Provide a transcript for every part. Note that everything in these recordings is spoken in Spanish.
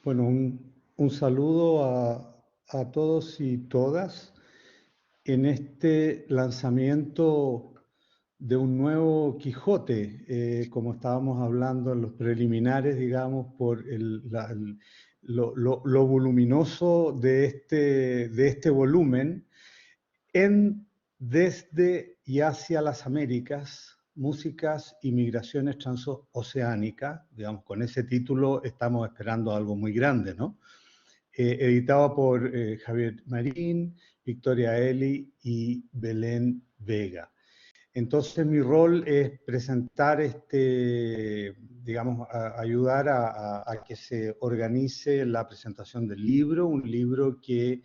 Bueno, un saludo a todos y todas en este lanzamiento de un nuevo Quijote, como estábamos hablando en los preliminares, digamos, por lo voluminoso de este volumen, en Desde y hacia las Américas, músicas y migraciones transoceánicas. Digamos, con ese título estamos esperando algo muy grande, ¿no? Editado por Javier Marín, Victoria Eli y Belén Vega. Entonces mi rol es presentar digamos, ayudar a que se organice la presentación del libro, un libro que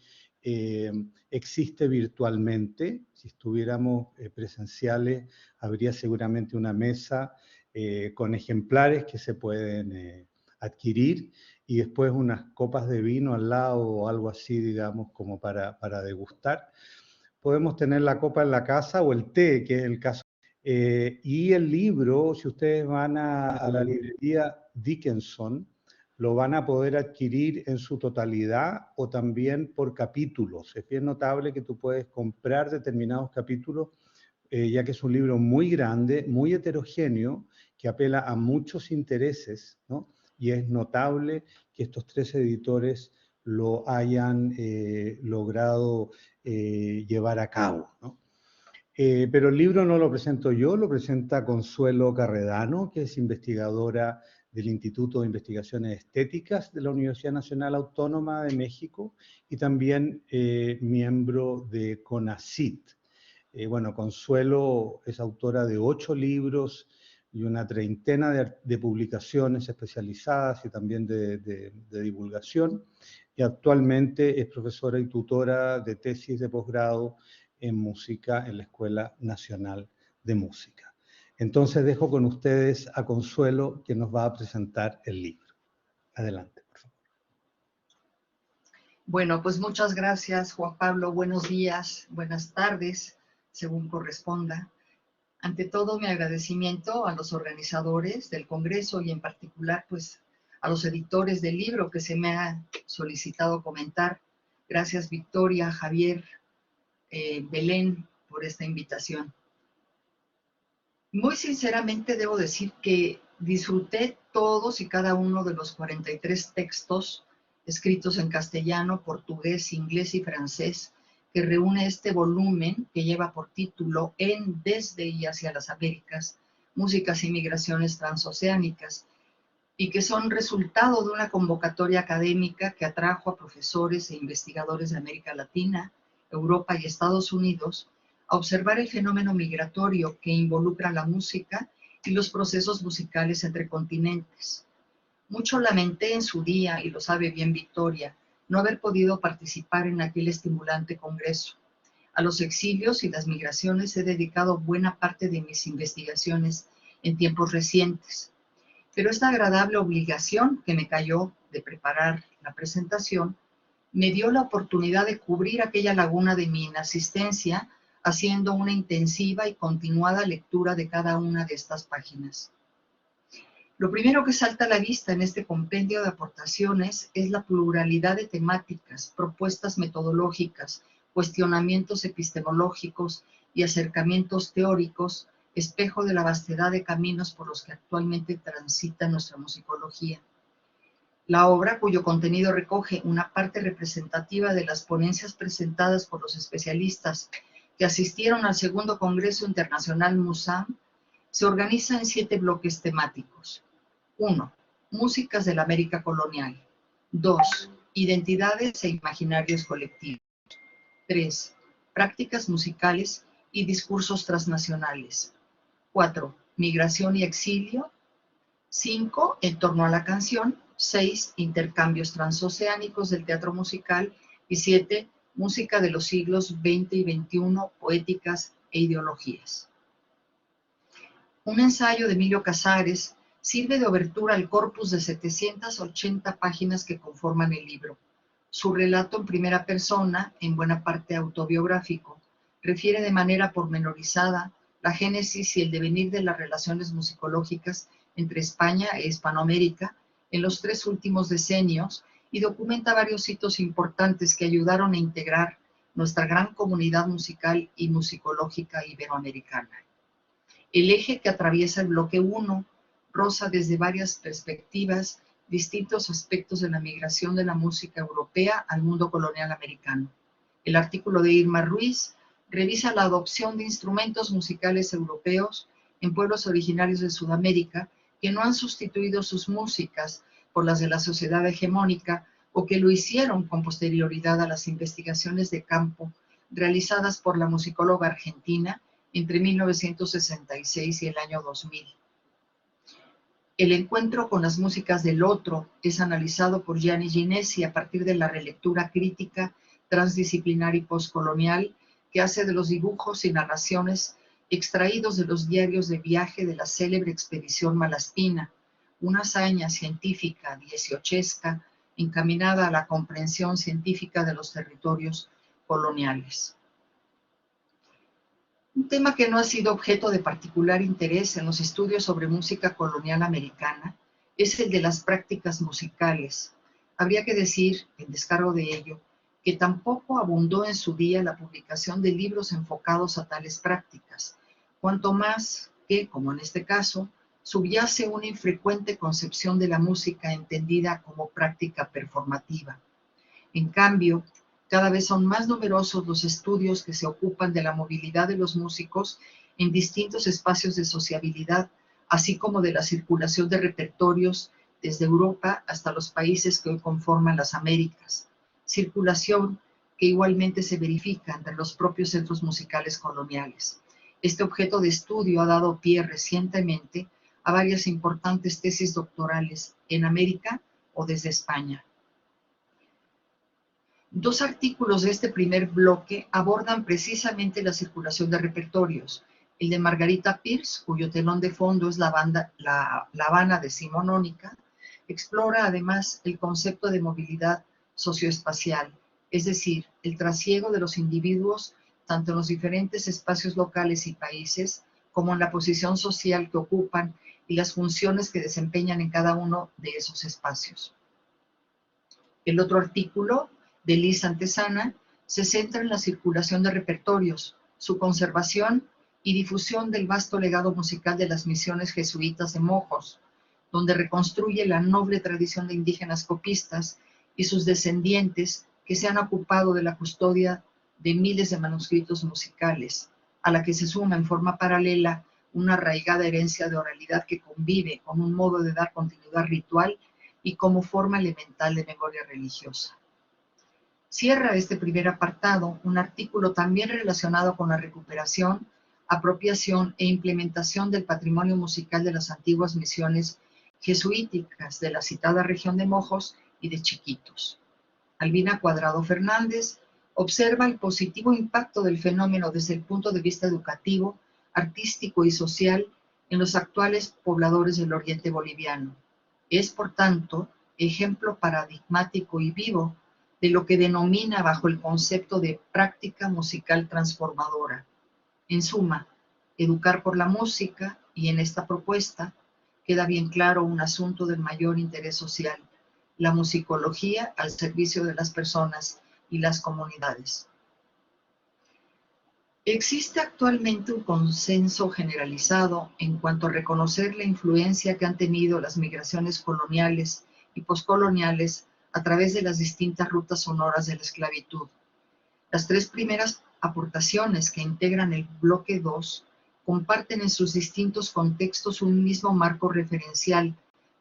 existe virtualmente. Si estuviéramos presenciales, habría seguramente una mesa con ejemplares que se pueden adquirir y después unas copas de vino al lado o algo así, digamos, como para degustar. Podemos tener la copa en la casa o el té, que es el caso. Y el libro, si ustedes van a la librería Dickinson, lo van a poder adquirir en su totalidad o también por capítulos. Es bien notable que tú puedes comprar determinados capítulos, ya que es un libro muy grande, muy heterogéneo, que apela a muchos intereses, ¿no? Y es notable que estos tres editores lo hayan logrado llevar a cabo, ¿no? Pero el libro no lo presento yo, lo presenta Consuelo Carredano, que es investigadora del Instituto de Investigaciones Estéticas de la Universidad Nacional Autónoma de México y también miembro de CONACYT. Bueno, Consuelo es autora de 8 libros y una treintena de publicaciones especializadas y también de divulgación, y actualmente es profesora y tutora de tesis de posgrado en música en la Escuela Nacional de Música. Entonces dejo con ustedes a Consuelo, que nos va a presentar el libro. Adelante, por favor. Bueno, pues muchas gracias, Juan Pablo. Buenos días, buenas tardes, según corresponda. Ante todo, mi agradecimiento a los organizadores del Congreso y en particular, pues, a los editores del libro que se me ha solicitado comentar. Gracias, Victoria, Javier, Belén, por esta invitación. Muy sinceramente debo decir que disfruté todos y cada uno de los 43 textos escritos en castellano, portugués, inglés y francés que reúne este volumen que lleva por título En, desde y hacia las Américas, músicas y migraciones transoceánicas, y que son resultado de una convocatoria académica que atrajo a profesores e investigadores de América Latina, Europa y Estados Unidos a observar el fenómeno migratorio que involucra la música y los procesos musicales entre continentes. Mucho lamenté en su día, y lo sabe bien Victoria, no haber podido participar en aquel estimulante congreso. A los exilios y las migraciones he dedicado buena parte de mis investigaciones en tiempos recientes. Pero esta agradable obligación que me cayó de preparar la presentación me dio la oportunidad de cubrir aquella laguna de mi inasistencia haciendo una intensiva y continuada lectura de cada una de estas páginas. Lo primero que salta a la vista en este compendio de aportaciones es la pluralidad de temáticas, propuestas metodológicas, cuestionamientos epistemológicos y acercamientos teóricos, espejo de la vastedad de caminos por los que actualmente transita nuestra musicología. La obra, cuyo contenido recoge una parte representativa de las ponencias presentadas por los especialistas que asistieron al segundo Congreso Internacional MUSAM, se organiza en 7 bloques temáticos. 1. Músicas de la América colonial. 2. Identidades e imaginarios colectivos. 3. Prácticas musicales y discursos transnacionales. 4. Migración y exilio. 5. En torno a la canción. 6. Intercambios transoceánicos del teatro musical. Y 7. Música de los siglos XX y XXI, poéticas e ideologías. Un ensayo de Emilio Casares sirve de obertura al corpus de 780 páginas que conforman el libro. Su relato en primera persona, en buena parte autobiográfico, refiere de manera pormenorizada la génesis y el devenir de las relaciones musicológicas entre España e Hispanoamérica en los 3 últimos decenios y documenta varios hitos importantes que ayudaron a integrar nuestra gran comunidad musical y musicológica iberoamericana. El eje que atraviesa el bloque 1 roza desde varias perspectivas distintos aspectos de la migración de la música europea al mundo colonial americano. El artículo de Irma Ruiz revisa la adopción de instrumentos musicales europeos en pueblos originarios de Sudamérica que no han sustituido sus músicas por las de la sociedad hegemónica o que lo hicieron con posterioridad a las investigaciones de campo realizadas por la musicóloga argentina entre 1966 y el año 2000. El encuentro con las músicas del otro es analizado por Gianni Ginesi a partir de la relectura crítica, transdisciplinar y postcolonial que hace de los dibujos y narraciones extraídos de los diarios de viaje de la célebre expedición Malaspina, una hazaña científica dieciochesca encaminada a la comprensión científica de los territorios coloniales. Un tema que no ha sido objeto de particular interés en los estudios sobre música colonial americana es el de las prácticas musicales. Habría que decir, en descargo de ello, que tampoco abundó en su día la publicación de libros enfocados a tales prácticas, cuanto más que, como en este caso, subyace una infrecuente concepción de la música entendida como práctica performativa. En cambio, cada vez son más numerosos los estudios que se ocupan de la movilidad de los músicos en distintos espacios de sociabilidad, así como de la circulación de repertorios desde Europa hasta los países que hoy conforman las Américas, circulación que igualmente se verifica entre los propios centros musicales coloniales. Este objeto de estudio ha dado pie recientemente a varias importantes tesis doctorales en América o desde España. 2 artículos de este primer bloque abordan precisamente la circulación de repertorios. El de Margarita Pierce, cuyo telón de fondo es la Habana decimonónica, explora además el concepto de movilidad socioespacial, es decir, el trasiego de los individuos tanto en los diferentes espacios locales y países, como en la posición social que ocupan y las funciones que desempeñan en cada uno de esos espacios. El otro artículo, de Liz Antesana, se centra en la circulación de repertorios, su conservación y difusión del vasto legado musical de las misiones jesuitas de Mojos, donde reconstruye la noble tradición de indígenas copistas y sus descendientes que se han ocupado de la custodia de miles de manuscritos musicales, a la que se suma en forma paralela una arraigada herencia de oralidad que convive con un modo de dar continuidad ritual y como forma elemental de memoria religiosa. Cierra este primer apartado un artículo también relacionado con la recuperación, apropiación e implementación del patrimonio musical de las antiguas misiones jesuíticas de la citada región de Mojos y de Chiquitos. Albina Cuadrado Fernández observa el positivo impacto del fenómeno desde el punto de vista educativo, artístico y social en los actuales pobladores del oriente boliviano. Es, por tanto, ejemplo paradigmático y vivo de lo que denomina bajo el concepto de práctica musical transformadora. En suma, educar por la música, y en esta propuesta queda bien claro un asunto del mayor interés social, la musicología al servicio de las personas y las comunidades. Existe actualmente un consenso generalizado en cuanto a reconocer la influencia que han tenido las migraciones coloniales y poscoloniales a través de las distintas rutas sonoras de la esclavitud. Las 3 primeras aportaciones que integran el bloque 2 comparten en sus distintos contextos un mismo marco referencial,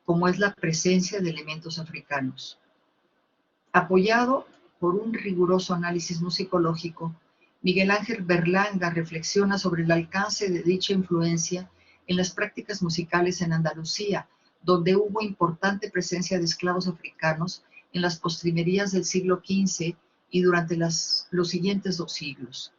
como es la presencia de elementos africanos. Apoyado por un riguroso análisis musicológico, Miguel Ángel Berlanga reflexiona sobre el alcance de dicha influencia en las prácticas musicales en Andalucía, donde hubo importante presencia de esclavos africanos en las postrimerías del siglo XV y durante los siguientes 2 siglos.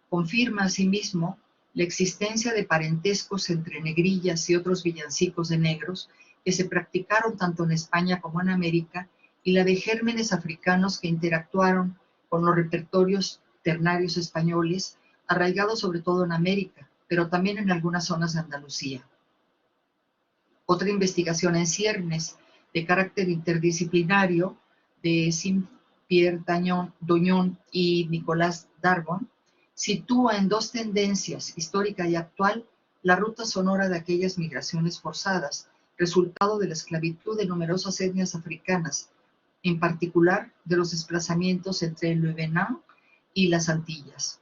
Confirma asimismo la existencia de parentescos entre negrillas y otros villancicos de negros que se practicaron tanto en España como en América, y la de gérmenes africanos que interactuaron con los repertorios ternarios españoles, arraigados sobre todo en América, pero también en algunas zonas de Andalucía. Otra investigación en ciernes de carácter interdisciplinario de Saint-Pierre Dagnon y Nicolas Darbon sitúa en dos tendencias, histórica y actual, la ruta sonora de aquellas migraciones forzadas, resultado de la esclavitud de numerosas etnias africanas, en particular de los desplazamientos entre Le Benin y las Antillas.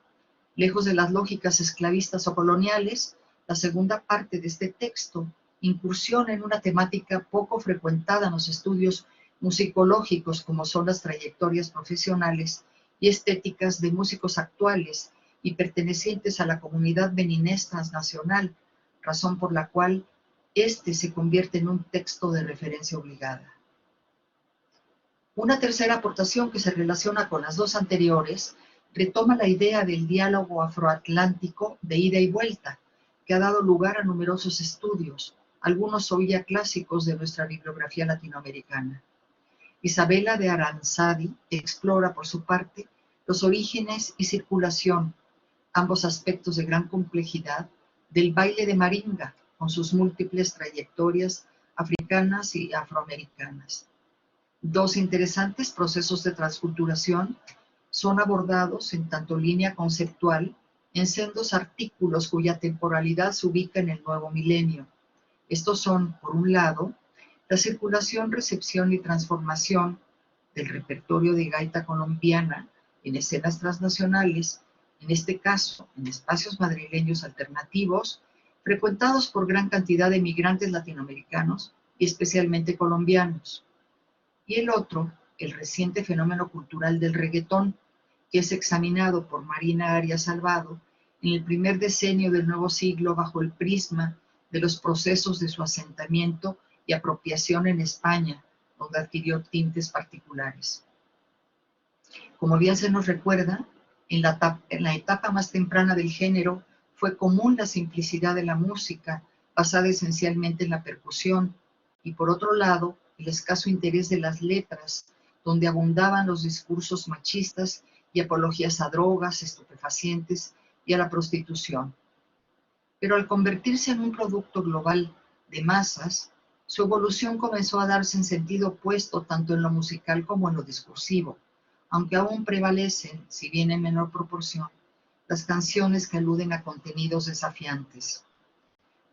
Lejos de las lógicas esclavistas o coloniales, la segunda parte de este texto incursiona en una temática poco frecuentada en los estudios musicológicos, como son las trayectorias profesionales y estéticas de músicos actuales y pertenecientes a la comunidad beninés transnacional, razón por la cual este se convierte en un texto de referencia obligada. Una tercera aportación que se relaciona con las dos anteriores retoma la idea del diálogo afroatlántico de ida y vuelta, que ha dado lugar a numerosos estudios, algunos hoy ya clásicos de nuestra bibliografía latinoamericana. Isabela de Aranzadi explora, por su parte, los orígenes y circulación, ambos aspectos de gran complejidad, del baile de maringa, con sus múltiples trayectorias africanas y afroamericanas. Dos interesantes procesos de transculturación son abordados en tanto línea conceptual en sendos artículos cuya temporalidad se ubica en el nuevo milenio. Estos son, por un lado, la circulación, recepción y transformación del repertorio de gaita colombiana en escenas transnacionales, en este caso en espacios madrileños alternativos, frecuentados por gran cantidad de migrantes latinoamericanos y especialmente colombianos. Y el otro, el reciente fenómeno cultural del reggaetón, que es examinado por Marina Arias Salvado en el primer decenio del nuevo siglo bajo el prisma de los procesos de su asentamiento y apropiación en España, donde adquirió tintes particulares. Como bien se nos recuerda, en la etapa más temprana del género fue común la simplicidad de la música, basada esencialmente en la percusión, y por otro lado, el escaso interés de las letras, donde abundaban los discursos machistas y apologías a drogas, estupefacientes y a la prostitución. Pero al convertirse en un producto global de masas, su evolución comenzó a darse en sentido opuesto tanto en lo musical como en lo discursivo, aunque aún prevalecen, si bien en menor proporción, las canciones que aluden a contenidos desafiantes.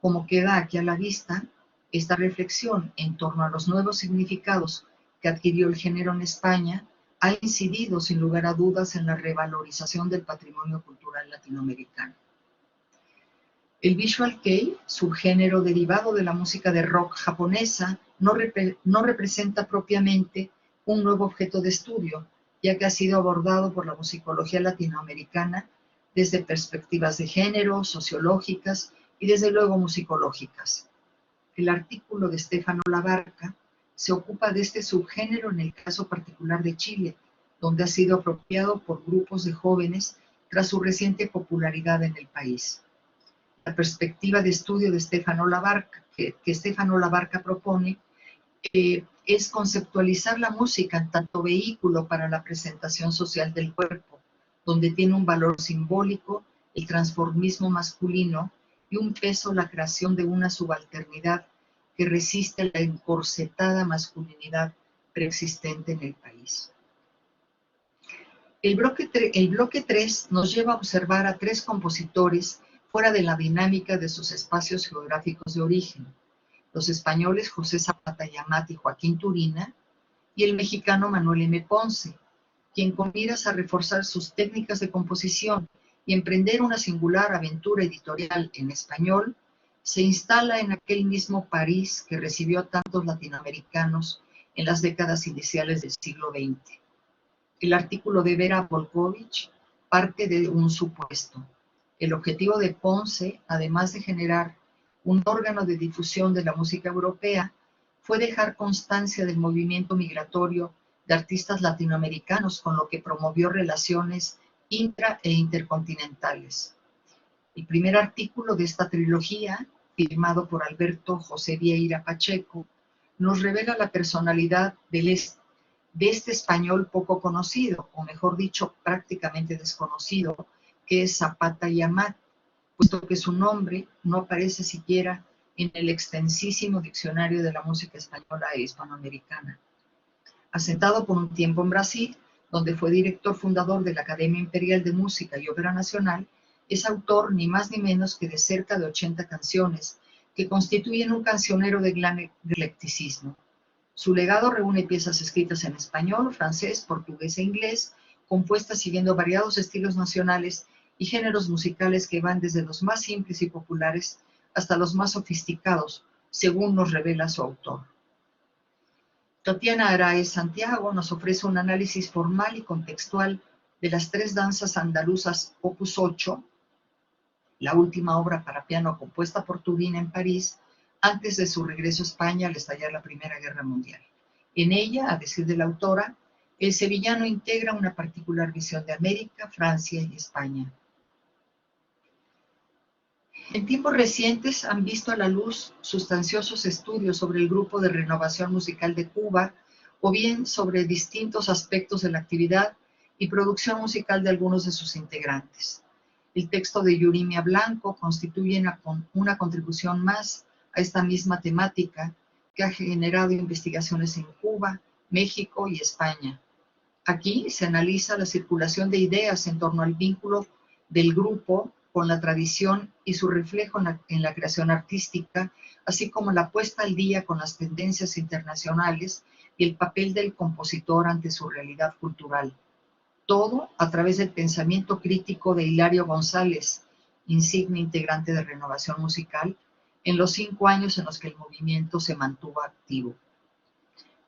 Como queda aquí a la vista, esta reflexión en torno a los nuevos significados que adquirió el género en España ha incidido sin lugar a dudas en la revalorización del patrimonio cultural latinoamericano. El visual kei, subgénero derivado de la música de rock japonesa, no representa propiamente un nuevo objeto de estudio, ya que ha sido abordado por la musicología latinoamericana desde perspectivas de género, sociológicas y desde luego musicológicas. El artículo de Stefano Labarca se ocupa de este subgénero en el caso particular de Chile, donde ha sido apropiado por grupos de jóvenes tras su reciente popularidad en el país. La perspectiva de estudio de Stefano Labarca, que Stefano Labarca propone, es conceptualizar la música en tanto vehículo para la presentación social del cuerpo, donde tiene un valor simbólico el transformismo masculino y un peso la creación de una subalternidad que resiste a la encorsetada masculinidad preexistente en el país. El bloque 3 nos lleva a observar a tres compositores fuera de la dinámica de sus espacios geográficos de origen: los españoles José Zapata y Amat y Joaquín Turina, y el mexicano Manuel M. Ponce, quien con miras a reforzar sus técnicas de composición y emprender una singular aventura editorial en español, se instala en aquel mismo París que recibió a tantos latinoamericanos en las décadas iniciales del siglo XX. El artículo de Vera Volkovich parte de un supuesto. El objetivo de Ponce, además de generar un órgano de difusión de la música europea, fue dejar constancia del movimiento migratorio de artistas latinoamericanos, con lo que promovió relaciones intra- e intercontinentales. El primer artículo de esta trilogía, firmado por Alberto José Vieira Pacheco, nos revela la personalidad de este español poco conocido, o mejor dicho, prácticamente desconocido, que es Zapata y Amat, puesto que su nombre no aparece siquiera en el extensísimo diccionario de la música española e hispanoamericana. Asentado por un tiempo en Brasil, donde fue director fundador de la Academia Imperial de Música y Ópera Nacional, es autor ni más ni menos que de cerca de 80 canciones, que constituyen un cancionero de gran eclecticismo. Su legado reúne piezas escritas en español, francés, portugués e inglés, compuestas siguiendo variados estilos nacionales y géneros musicales que van desde los más simples y populares hasta los más sofisticados, según nos revela su autor. Tatiana Araez Santiago nos ofrece un análisis formal y contextual de las tres danzas andaluzas Opus 8, la última obra para piano compuesta por Turin en París, antes de su regreso a España al estallar la Primera Guerra Mundial. En ella, a decir de la autora, el sevillano integra una particular visión de América, Francia y España. En tiempos recientes han visto a la luz sustanciosos estudios sobre el Grupo de Renovación Musical de Cuba, o bien sobre distintos aspectos de la actividad y producción musical de algunos de sus integrantes. El texto de Yurimia Blanco constituye una contribución más a esta misma temática que ha generado investigaciones en Cuba, México y España. Aquí se analiza la circulación de ideas en torno al vínculo del grupo con la tradición y su reflejo en la creación artística, así como la puesta al día con las tendencias internacionales y el papel del compositor ante su realidad cultural. Todo a través del pensamiento crítico de Hilario González, insigne integrante de Renovación Musical, en los 5 años en los que el movimiento se mantuvo activo.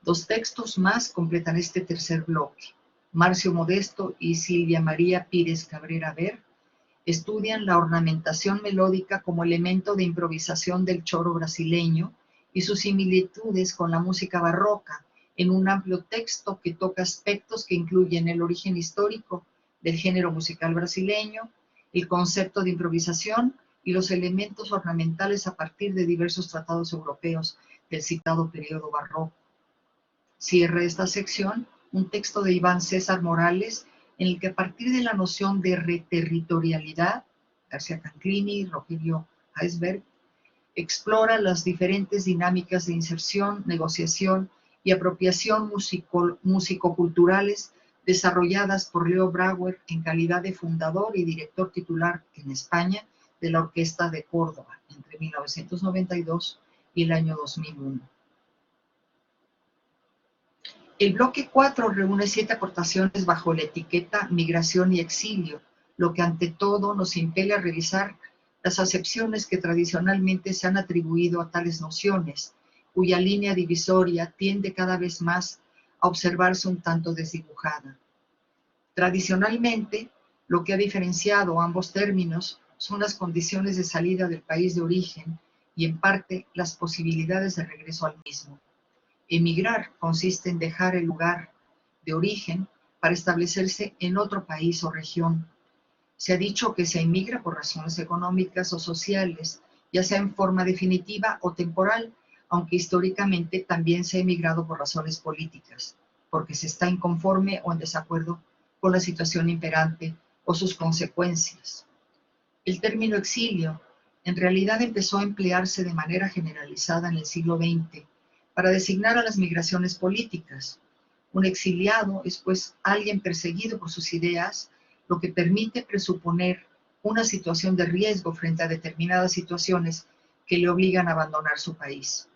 2 textos más completan este tercer bloque. Marcio Modesto y Silvia María Pires Cabrera Ver estudian la ornamentación melódica como elemento de improvisación del choro brasileño y sus similitudes con la música barroca, en un amplio texto que toca aspectos que incluyen el origen histórico del género musical brasileño, el concepto de improvisación y los elementos ornamentales a partir de diversos tratados europeos del citado periodo barroco. Cierra esta sección un texto de Iván César Morales, en el que a partir de la noción de reterritorialidad, García Canclini, Rogelio Heisberg, explora las diferentes dinámicas de inserción, negociación y apropiación musicoculturales desarrolladas por Leo Brauer en calidad de fundador y director titular en España de la Orquesta de Córdoba entre 1992 y el año 2001. El bloque 4 reúne 7 aportaciones bajo la etiqueta Migración y Exilio, lo que ante todo nos impele a revisar las acepciones que tradicionalmente se han atribuido a tales nociones, cuya línea divisoria tiende cada vez más a observarse un tanto desdibujada. Tradicionalmente, lo que ha diferenciado ambos términos son las condiciones de salida del país de origen y, en parte, las posibilidades de regreso al mismo. Emigrar consiste en dejar el lugar de origen para establecerse en otro país o región. Se ha dicho que se emigra por razones económicas o sociales, ya sea en forma definitiva o temporal, aunque históricamente también se ha emigrado por razones políticas, porque se está inconforme o en desacuerdo con la situación imperante o sus consecuencias. El término exilio en realidad empezó a emplearse de manera generalizada en el siglo XX para designar a las migraciones políticas. Un exiliado es pues alguien perseguido por sus ideas, lo que permite presuponer una situación de riesgo frente a determinadas situaciones que le obligan a abandonar su país.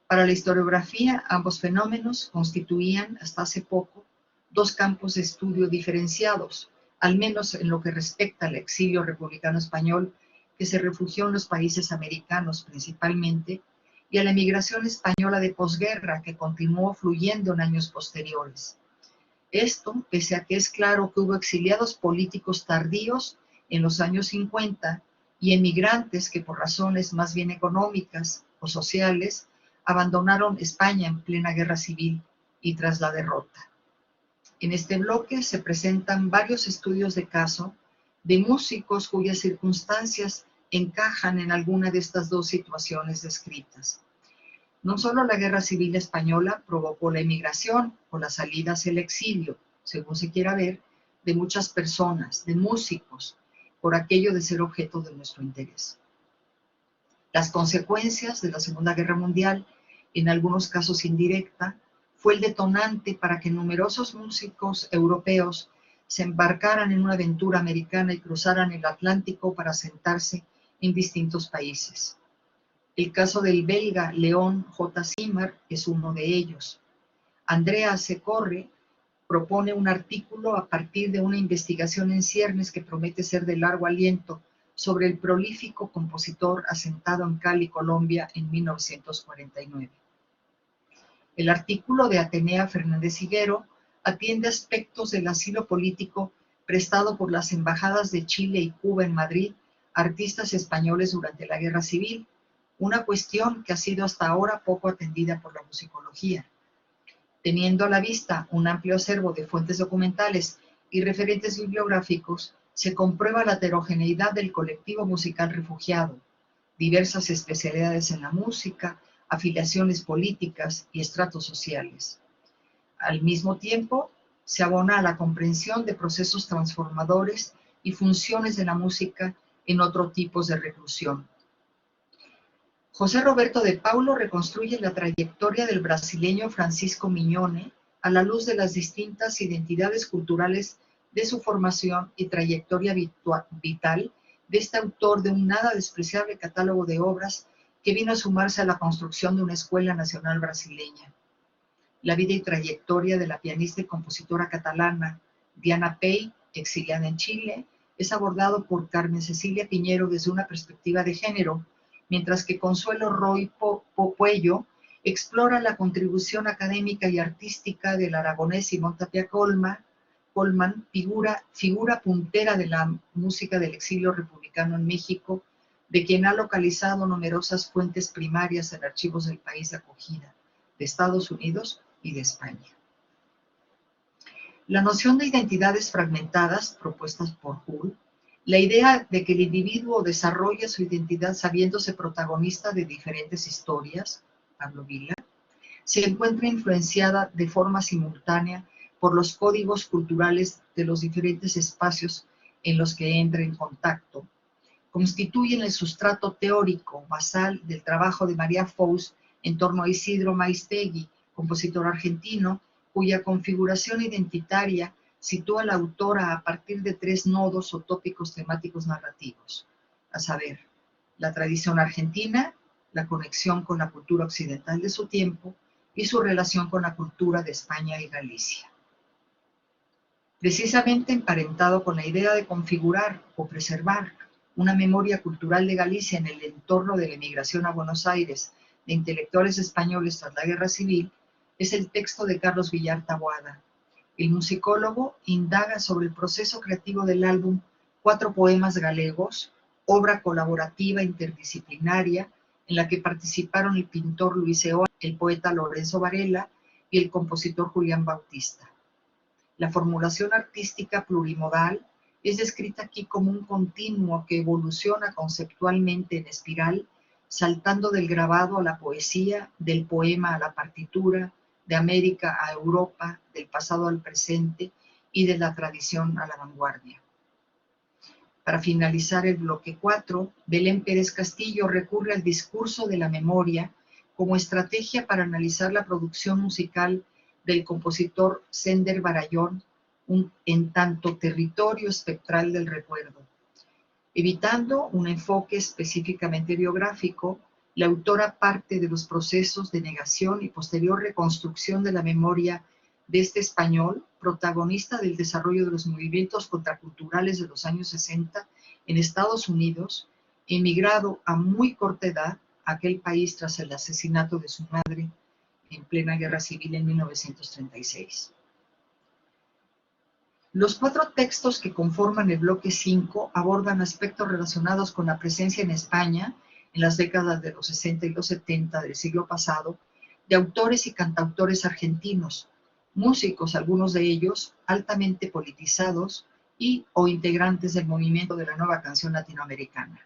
Para la historiografía, ambos fenómenos constituían, hasta hace poco, 2 campos de estudio diferenciados, al menos en lo que respecta al exilio republicano español, que se refugió en los países americanos principalmente, y a la emigración española de posguerra que continuó fluyendo en años posteriores. Esto, pese a que es claro que hubo exiliados políticos tardíos en los años 50 y emigrantes que por razones más bien económicas o sociales abandonaron España en plena guerra civil y tras la derrota. En este bloque se presentan varios estudios de caso de músicos cuyas circunstancias encajan en alguna de estas 2 situaciones descritas. No solo la Guerra Civil Española provocó la emigración o la salida hacia el exilio, según se quiera ver, de muchas personas, de músicos, por aquello de ser objeto de nuestro interés. Las consecuencias de la Segunda Guerra Mundial, en algunos casos indirecta, fue el detonante para que numerosos músicos europeos se embarcaran en una aventura americana y cruzaran el Atlántico para asentarse en distintos países. El caso del belga Leon J. Zimmer es uno de ellos. Andrea Secorre propone un artículo a partir de una investigación en ciernes que promete ser de largo aliento sobre el prolífico compositor asentado en Cali, Colombia, en 1949. El artículo de Atenea Fernández Higuero atiende aspectos del asilo político prestado por las embajadas de Chile y Cuba en Madrid a artistas españoles durante la Guerra Civil, una cuestión que ha sido hasta ahora poco atendida por la musicología. Teniendo a la vista un amplio acervo de fuentes documentales y referentes bibliográficos, se comprueba la heterogeneidad del colectivo musical refugiado, diversas especialidades en la música, afiliaciones políticas y estratos sociales. Al mismo tiempo, se abona a la comprensión de procesos transformadores y funciones de la música en otros tipos de reclusión. José Roberto de Paulo reconstruye la trayectoria del brasileño Francisco Mignone a la luz de las distintas identidades culturales de su formación y trayectoria vital de este autor de un nada despreciable catálogo de obras que vino a sumarse a la construcción de una escuela nacional brasileña. La vida y trayectoria de la pianista y compositora catalana Diana Pey, exiliada en Chile, es abordado por Carmen Cecilia Piñero desde una perspectiva de género, mientras que Consuelo Roy Puello explora la contribución académica y artística del aragonés Simón Tapia Colman, figura puntera de la música del exilio republicano en México, de quien ha localizado numerosas fuentes primarias en archivos del país de acogida, de Estados Unidos y de España. La noción de identidades fragmentadas, propuestas por Hull, la idea de que el individuo desarrolla su identidad sabiéndose protagonista de diferentes historias, Pablo Vila, se encuentra influenciada de forma simultánea por los códigos culturales de los diferentes espacios en los que entra en contacto. Constituyen el sustrato teórico basal del trabajo de María Fous en torno a Isidro Maiztegui, compositor argentino, cuya configuración identitaria sitúa a la autora a partir de tres nodos o tópicos temáticos narrativos, a saber, la tradición argentina, la conexión con la cultura occidental de su tiempo y su relación con la cultura de España y Galicia. Precisamente emparentado con la idea de configurar o preservar una memoria cultural de Galicia en el entorno de la emigración a Buenos Aires de intelectuales españoles tras la Guerra Civil, es el texto de Carlos Villar Taboada. El musicólogo indaga sobre el proceso creativo del álbum Cuatro poemas galegos, obra colaborativa interdisciplinaria en la que participaron el pintor Luis Eoa, el poeta Lorenzo Varela y el compositor Julián Bautista. La formulación artística plurimodal es descrita aquí como un continuo que evoluciona conceptualmente en espiral, saltando del grabado a la poesía, del poema a la partitura, de América a Europa, del pasado al presente y de la tradición a la vanguardia. Para finalizar el bloque 4, Belén Pérez Castillo recurre al discurso de la memoria como estrategia para analizar la producción musical del compositor Sender Barayón, en tanto territorio espectral del recuerdo. Evitando un enfoque específicamente biográfico, la autora parte de los procesos de negación y posterior reconstrucción de la memoria de este español, protagonista del desarrollo de los movimientos contraculturales de los años 60 en Estados Unidos, emigrado a muy corta edad a aquel país tras el asesinato de su madre en plena guerra civil en 1936. Los cuatro textos que conforman el bloque 5 abordan aspectos relacionados con la presencia en España, en las décadas de los 60 y los 70 del siglo pasado, de autores y cantautores argentinos, músicos, algunos de ellos altamente politizados y o integrantes del movimiento de la nueva canción latinoamericana.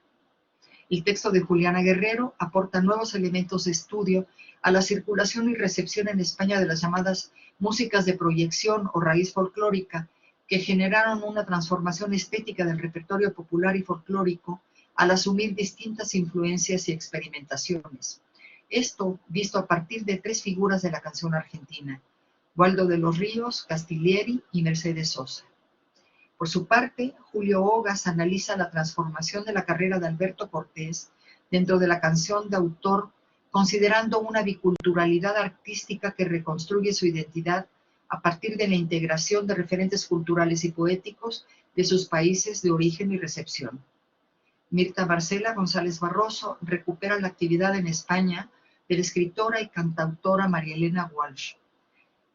El texto de Juliana Guerrero aporta nuevos elementos de estudio a la circulación y recepción en España de las llamadas músicas de proyección o raíz folclórica, que generaron una transformación estética del repertorio popular y folclórico al asumir distintas influencias y experimentaciones. Esto visto a partir de tres figuras de la canción argentina: Waldo de los Ríos, Castilieri y Mercedes Sosa. Por su parte, Julio Ogas analiza la transformación de la carrera de Alberto Cortés dentro de la canción de autor, considerando una biculturalidad artística que reconstruye su identidad a partir de la integración de referentes culturales y poéticos de sus países de origen y recepción. Mirta Marcela González Barroso recupera la actividad en España de la escritora y cantautora María Elena Walsh.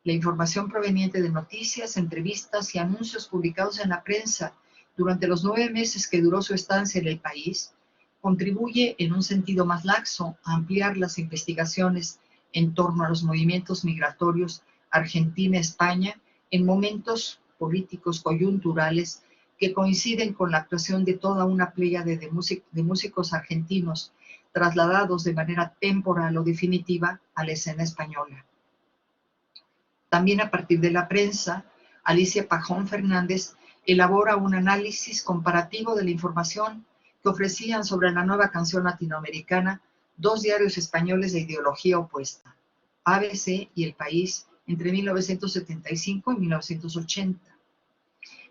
La información proveniente de noticias, entrevistas y anuncios publicados en la prensa durante los 9 meses que duró su estancia en el país contribuye en un sentido más laxo a ampliar las investigaciones en torno a los movimientos migratorios Argentina-España en momentos políticos coyunturales que coinciden con la actuación de toda una pléyade de músicos argentinos trasladados de manera temporal o definitiva a la escena española. También a partir de la prensa, Alicia Pajón Fernández elabora un análisis comparativo de la información que ofrecían sobre la nueva canción latinoamericana 2 diarios españoles de ideología opuesta, ABC y El País, entre 1975 y 1980.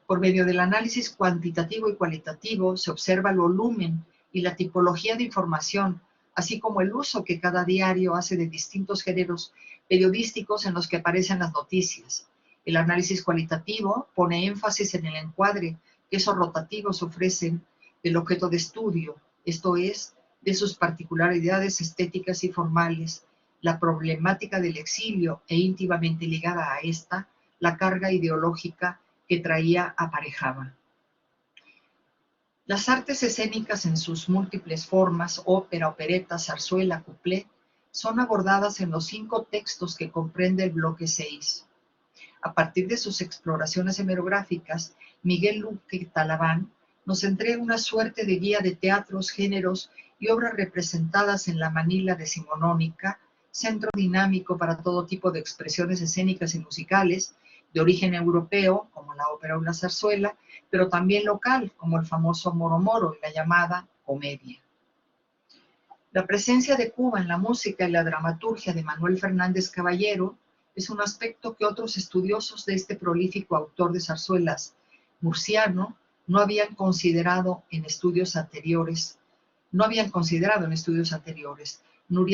Por medio del análisis cuantitativo y cualitativo se observa el volumen y la tipología de información, así como el uso que cada diario hace de distintos géneros periodísticos en los que aparecen las noticias. El análisis cualitativo pone énfasis en el encuadre que esos rotativos ofrecen del objeto de estudio, esto es, de sus particularidades estéticas y formales, la problemática del exilio e íntimamente ligada a esta, la carga ideológica que traía aparejada. Las artes escénicas en sus múltiples formas, ópera, opereta, zarzuela, cuplé, son abordadas en los 5 textos que comprende el bloque 6. A partir de sus exploraciones hemerográficas, Miguel Luque Talaván nos entrega una suerte de guía de teatros, géneros y obras representadas en la Manila decimonónica, centro dinámico para todo tipo de expresiones escénicas y musicales, de origen europeo, como la ópera o la zarzuela, pero también local, como el famoso Moro Moro y la llamada comedia. La presencia de Cuba en la música y la dramaturgia de Manuel Fernández Caballero es un aspecto que otros estudiosos de este prolífico autor de zarzuelas murciano no habían considerado en estudios anteriores. Nuria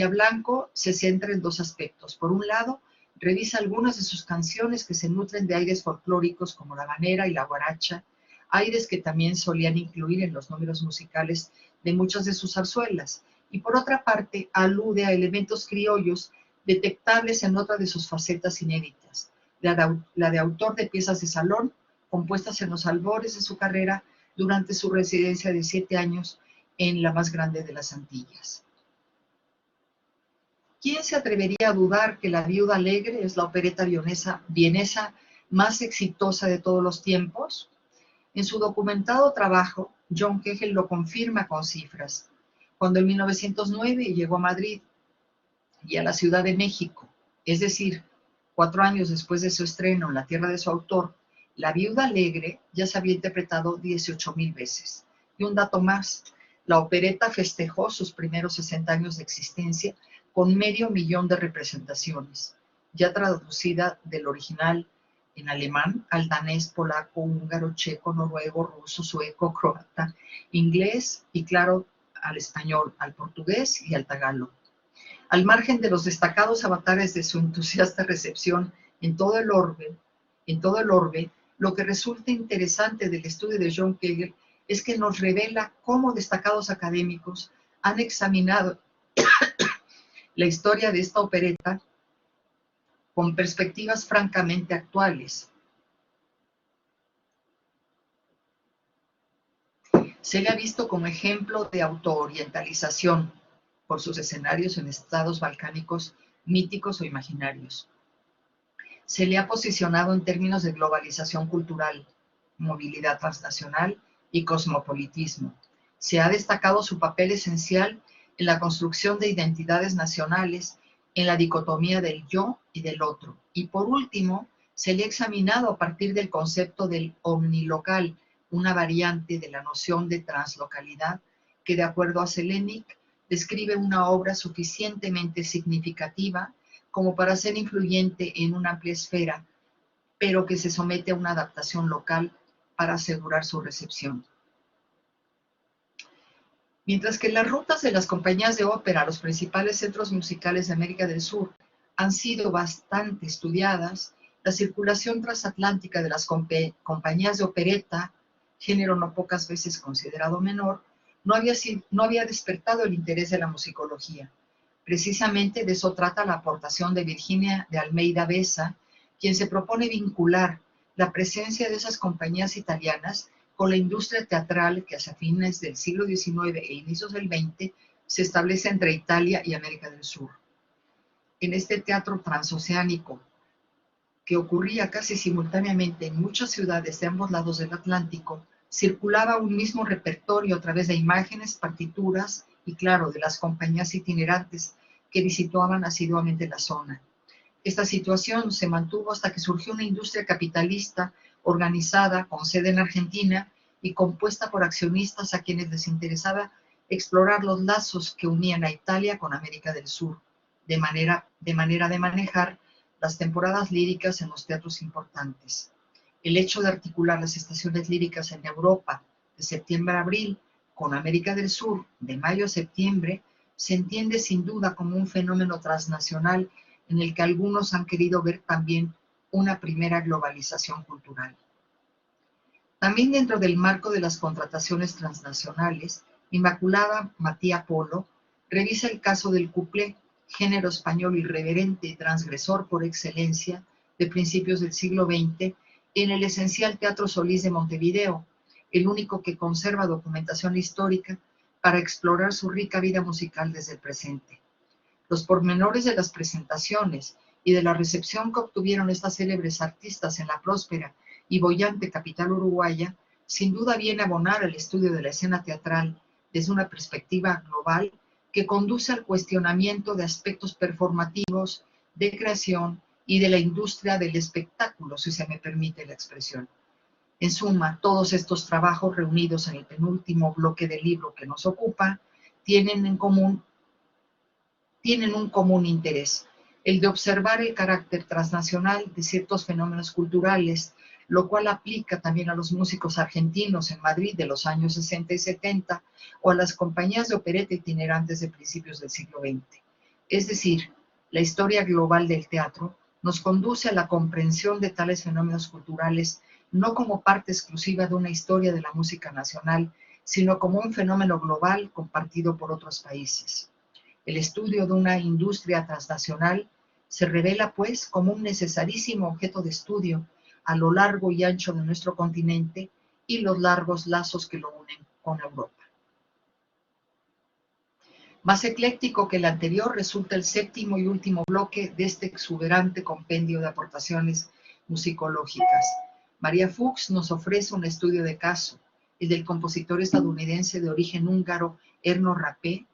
Blanco se centra en 2 aspectos. Por un lado, revisa algunas de sus canciones que se nutren de aires folclóricos como la habanera y la guaracha, aires que también solían incluir en los números musicales de muchas de sus zarzuelas, y por otra parte alude a elementos criollos detectables en otra de sus facetas inéditas, la de autor de piezas de salón, compuestas en los albores de su carrera durante su residencia de 7 años en la más grande de las Antillas. ¿Quién se atrevería a dudar que La Viuda Alegre es la opereta vienesa más exitosa de todos los tiempos? En su documentado trabajo, John Kegel lo confirma con cifras. Cuando en 1909 llegó a Madrid y a la Ciudad de México, es decir, 4 años después de su estreno en la tierra de su autor, La Viuda Alegre ya se había interpretado 18,000 veces. Y un dato más, la opereta festejó sus primeros 60 años de existencia con 500,000 de representaciones, ya traducida del original en alemán al danés, polaco, húngaro, checo, noruego, ruso, sueco, croata, inglés y, claro, al español, al portugués y al tagalo. Al margen de los destacados avatares de su entusiasta recepción en todo el orbe, lo que resulta interesante del estudio de John Kegel es que nos revela cómo destacados académicos han examinado la historia de esta opereta con perspectivas francamente actuales. Se le ha visto como ejemplo de autoorientalización por sus escenarios en estados balcánicos míticos o imaginarios. Se le ha posicionado en términos de globalización cultural, movilidad transnacional y cosmopolitismo. Se ha destacado su papel esencial en la construcción de identidades nacionales, en la dicotomía del yo y del otro. Y por último, se le ha examinado a partir del concepto del omnilocal, una variante de la noción de translocalidad que de acuerdo a Zelenic describe una obra suficientemente significativa como para ser influyente en una amplia esfera, pero que se somete a una adaptación local para asegurar su recepción. Mientras que las rutas de las compañías de ópera a los principales centros musicales de América del Sur han sido bastante estudiadas, la circulación transatlántica de las compañías de opereta, género no pocas veces considerado menor, no había despertado el interés de la musicología. Precisamente de eso trata la aportación de Virginia de Almeida Bessa, quien se propone vincular la presencia de esas compañías italianas con la industria teatral que hacia fines del siglo XIX e inicios del XX se establece entre Italia y América del Sur. En este teatro transoceánico, que ocurría casi simultáneamente en muchas ciudades de ambos lados del Atlántico, circulaba un mismo repertorio a través de imágenes, partituras y, claro, de las compañías itinerantes que visitaban asiduamente la zona. Esta situación se mantuvo hasta que surgió una industria capitalista organizada con sede en Argentina y compuesta por accionistas a quienes les interesaba explorar los lazos que unían a Italia con América del Sur, de manera de manejar las temporadas líricas en los teatros importantes. El hecho de articular las estaciones líricas en Europa de septiembre a abril con América del Sur de mayo a septiembre se entiende sin duda como un fenómeno transnacional en el que algunos han querido ver también una primera globalización cultural. También dentro del marco de las contrataciones transnacionales, Inmaculada Matía Polo revisa el caso del cuplé, género español irreverente y transgresor por excelencia de principios del siglo XX, en el esencial Teatro Solís de Montevideo, el único que conserva documentación histórica para explorar su rica vida musical desde el presente. Los pormenores de las presentaciones y de la recepción que obtuvieron estas célebres artistas en la próspera y boyante capital uruguaya, sin duda viene a abonar el estudio de la escena teatral desde una perspectiva global que conduce al cuestionamiento de aspectos performativos, de creación y de la industria del espectáculo, si se me permite la expresión. En suma, todos estos trabajos reunidos en el penúltimo bloque del libro que nos ocupa tienen un común interés, el de observar el carácter transnacional de ciertos fenómenos culturales, lo cual aplica también a los músicos argentinos en Madrid de los años 60 y 70 o a las compañías de opereta itinerantes de principios del siglo XX. Es decir, la historia global del teatro nos conduce a la comprensión de tales fenómenos culturales no como parte exclusiva de una historia de la música nacional, sino como un fenómeno global compartido por otros países. El estudio de una industria transnacional se revela, pues, como un necesarísimo objeto de estudio a lo largo y ancho de nuestro continente y los largos lazos que lo unen con Europa. Más ecléctico que el anterior resulta el séptimo y último bloque de este exuberante compendio de aportaciones musicológicas. María Fuchs nos ofrece un estudio de caso, el del compositor estadounidense de origen húngaro Erno Rappé,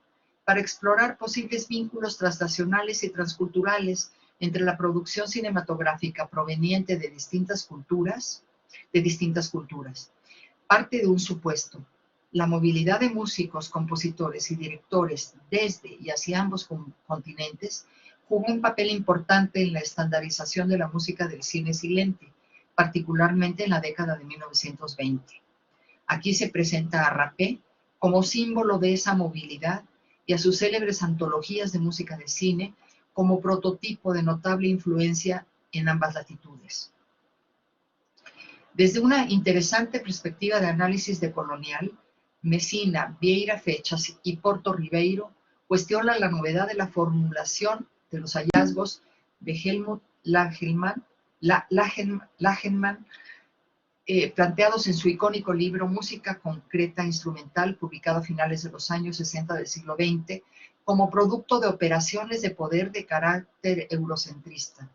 para explorar posibles vínculos transnacionales y transculturales entre la producción cinematográfica proveniente de distintas culturas. Parte de un supuesto: la movilidad de músicos, compositores y directores desde y hacia ambos continentes jugó un papel importante en la estandarización de la música del cine silente, particularmente en la década de 1920. Aquí se presenta a Rappé como símbolo de esa movilidad y a sus célebres antologías de música de cine como prototipo de notable influencia en ambas latitudes. Desde una interesante perspectiva de análisis decolonial, Messina, Vieira Fechas y Porto Ribeiro cuestionan la novedad de la formulación de los hallazgos de Helmut Lagerman, planteados en su icónico libro Música Concreta Instrumental, publicado a finales de los años 60 del siglo XX, como producto de operaciones de poder de carácter eurocentrista.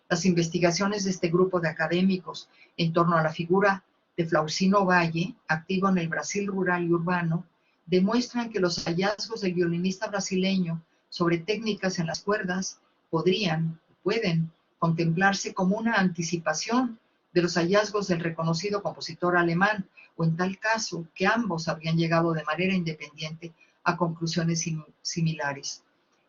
Las investigaciones de este grupo de académicos en torno a la figura de Flausino Valle, activo en el Brasil rural y urbano, demuestran que los hallazgos del violinista brasileño sobre técnicas en las cuerdas pueden contemplarse como una anticipación de los hallazgos del reconocido compositor alemán o en tal caso que ambos habrían llegado de manera independiente a conclusiones similares.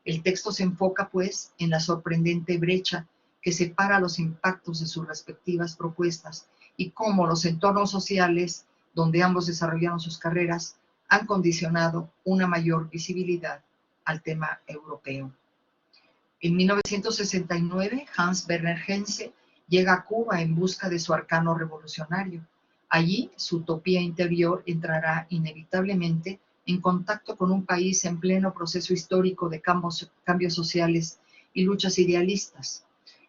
El texto se enfoca, pues, en la sorprendente brecha que separa los impactos de sus respectivas propuestas y cómo los entornos sociales donde ambos desarrollaron sus carreras han condicionado una mayor visibilidad al tema europeo. En 1969, Hans Werner Henze llega a Cuba en busca de su arcano revolucionario. Allí, su utopía interior entrará inevitablemente en contacto con un país en pleno proceso histórico de cambios sociales y luchas idealistas.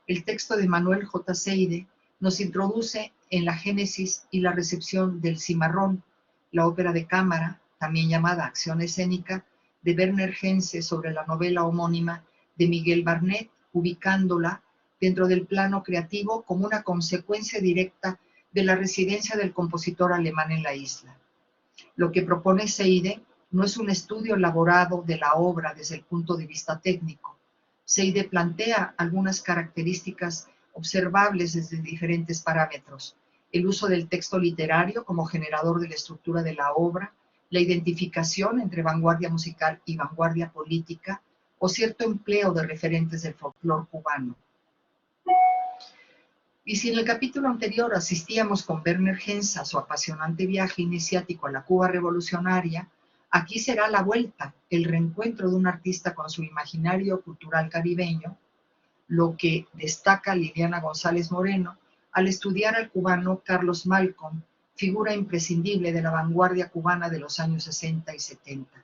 El texto de Manuel J. Seide nos introduce en la génesis y la recepción del Cimarrón, la ópera de cámara, también llamada Acción Escénica, de Werner Henze sobre la novela homónima de Miguel Barnet, ubicándola dentro del plano creativo como una consecuencia directa de la residencia del compositor alemán en la isla. Lo que propone Seide no es un estudio elaborado de la obra desde el punto de vista técnico. Seide plantea algunas características observables desde diferentes parámetros: el uso del texto literario como generador de la estructura de la obra, la identificación entre vanguardia musical y vanguardia política, o cierto empleo de referentes del folclore cubano. Y si en el capítulo anterior asistíamos con Werner Henze a su apasionante viaje iniciático a la Cuba revolucionaria, aquí será la vuelta, el reencuentro de un artista con su imaginario cultural caribeño, lo que destaca Liliana González Moreno al estudiar al cubano Carlos Malcolm, figura imprescindible de la vanguardia cubana de los años 60 y 70.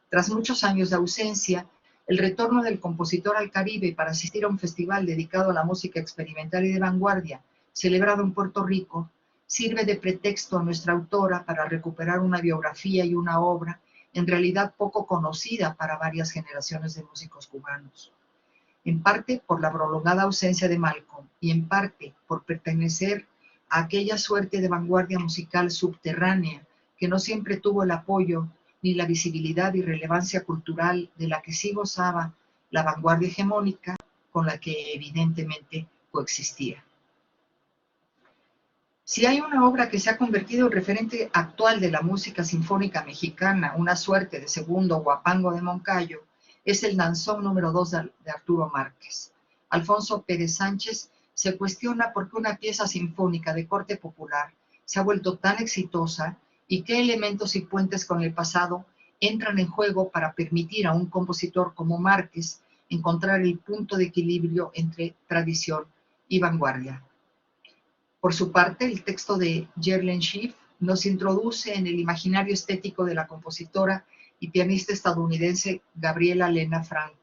Tras muchos años de ausencia, el retorno del compositor al Caribe para asistir a un festival dedicado a la música experimental y de vanguardia, celebrado en Puerto Rico, sirve de pretexto a nuestra autora para recuperar una biografía y una obra en realidad poco conocida para varias generaciones de músicos cubanos. En parte por la prolongada ausencia de Malcolm y en parte por pertenecer a aquella suerte de vanguardia musical subterránea que no siempre tuvo el apoyo ni la visibilidad y relevancia cultural de la que sí gozaba la vanguardia hegemónica con la que evidentemente coexistía. Si hay una obra que se ha convertido en referente actual de la música sinfónica mexicana, una suerte de segundo guapango de Moncayo, es el danzón número 2 de Arturo Márquez. Alfonso Pérez Sánchez se cuestiona por qué una pieza sinfónica de corte popular se ha vuelto tan exitosa y qué elementos y puentes con el pasado entran en juego para permitir a un compositor como Márquez encontrar el punto de equilibrio entre tradición y vanguardia. Por su parte, el texto de Gerlen Schiff nos introduce en el imaginario estético de la compositora y pianista estadounidense Gabriela Lena Frank,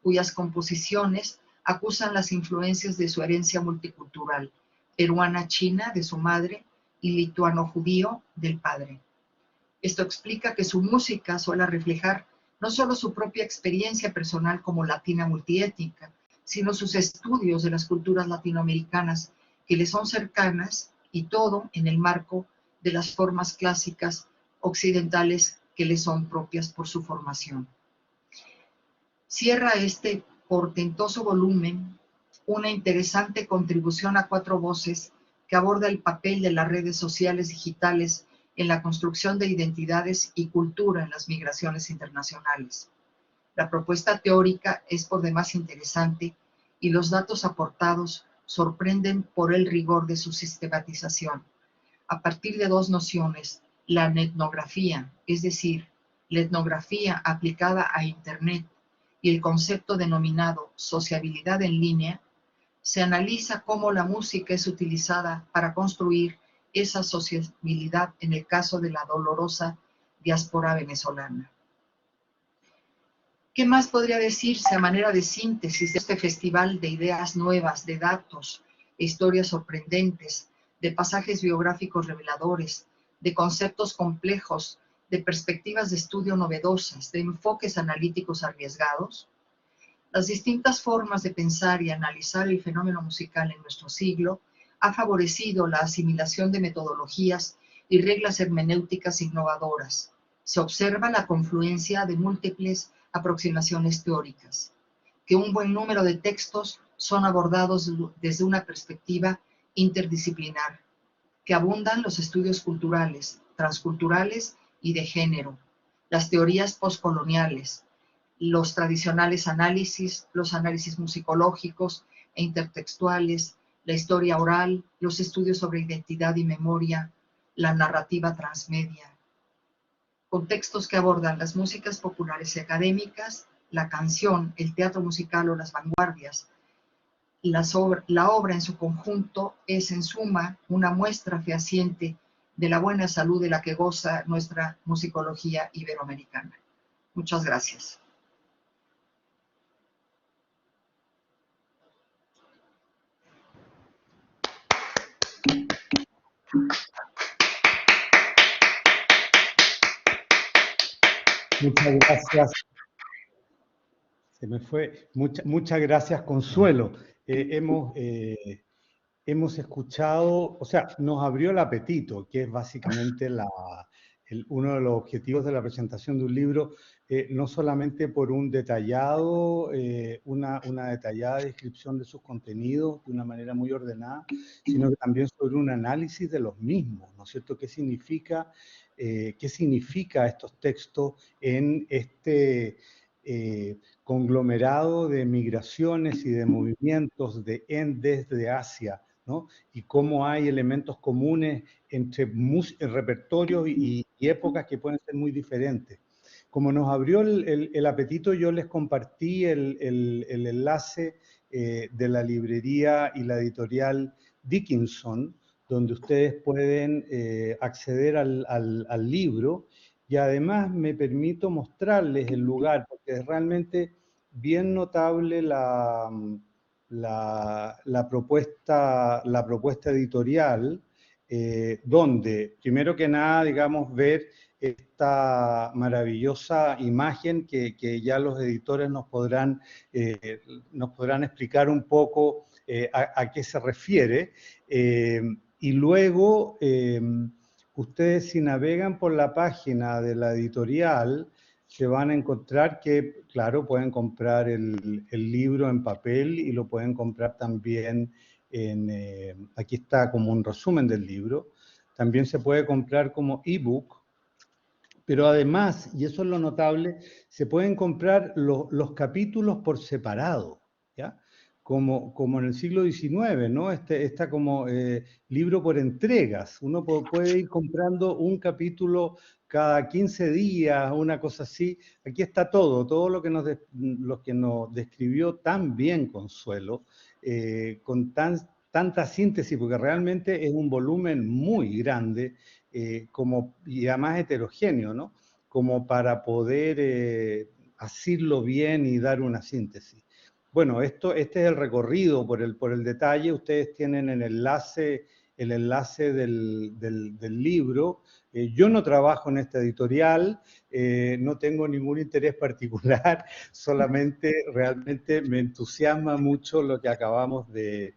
cuyas composiciones acusan las influencias de su herencia multicultural, peruana-china de su madre y lituano-judío del padre. Esto explica que su música suele reflejar no solo su propia experiencia personal como latina multiétnica, sino sus estudios de las culturas latinoamericanas que le son cercanas, y todo en el marco de las formas clásicas occidentales que le son propias por su formación. Cierra este portentoso volumen una interesante contribución a cuatro voces que aborda el papel de las redes sociales digitales en la construcción de identidades y cultura en las migraciones internacionales. La propuesta teórica es por demás interesante y los datos aportados sorprenden por el rigor de su sistematización. A partir de dos nociones, la etnografía, es decir, la etnografía aplicada a Internet, y el concepto denominado sociabilidad en línea, se analiza cómo la música es utilizada para construir esa sociabilidad en el caso de la dolorosa diáspora venezolana. ¿Qué más podría decirse a manera de síntesis de este festival de ideas nuevas, de datos, de historias sorprendentes, de pasajes biográficos reveladores, de conceptos complejos, de perspectivas de estudio novedosas, de enfoques analíticos arriesgados? Las distintas formas de pensar y analizar el fenómeno musical en nuestro siglo ha favorecido la asimilación de metodologías y reglas hermenéuticas innovadoras. Se observa la confluencia de múltiples aproximaciones teóricas, que un buen número de textos son abordados desde una perspectiva interdisciplinar. que abundan los estudios culturales, transculturales y de género, las teorías postcoloniales, los tradicionales análisis, los análisis musicológicos e intertextuales, la historia oral, los estudios sobre identidad y memoria, la narrativa transmedia. Contextos que abordan las músicas populares y académicas, la canción, el teatro musical o las vanguardias. La obra en su conjunto es, en suma, una muestra fehaciente de la buena salud de la que goza nuestra musicología iberoamericana. Muchas gracias. Muchas gracias. Se me fue. Muchas gracias, Consuelo. Hemos escuchado, o sea, nos abrió el apetito, que es básicamente uno de los objetivos de la presentación de un libro, no solamente por una detallada descripción de sus contenidos de una manera muy ordenada, sino que también sobre un análisis de los mismos, ¿no es cierto? ¿Qué significa estos textos en este conglomerado de migraciones y de movimientos desde Asia, ¿no? Y cómo hay elementos comunes entre repertorios y épocas que pueden ser muy diferentes. Como nos abrió el apetito, yo les compartí el enlace de la librería y la editorial Dickinson, donde ustedes pueden acceder al libro, y además me permito mostrarles el lugar, porque es realmente bien notable la propuesta editorial, donde, primero que nada, digamos, ver esta maravillosa imagen que ya los editores nos podrán explicar un poco a qué se refiere, y luego ustedes, si navegan por la página de la editorial, se van a encontrar que, claro, pueden comprar el libro en papel y lo pueden comprar también aquí está como un resumen del libro. También se puede comprar como ebook, pero además, y eso es lo notable, se pueden comprar los capítulos por separado, ¿ya? Como en el siglo XIX, ¿no? Está como libro por entregas. Uno puede ir comprando un capítulo cada 15 días, una cosa así. Aquí está todo lo que nos describió tan bien Consuelo, con tanta síntesis, porque realmente es un volumen muy grande, y además heterogéneo, ¿no? Como para poder asirlo bien y dar una síntesis. Bueno, este es el recorrido por el detalle. Ustedes tienen el enlace del libro. Yo no trabajo en esta editorial, no tengo ningún interés particular, solamente realmente me entusiasma mucho lo que acabamos de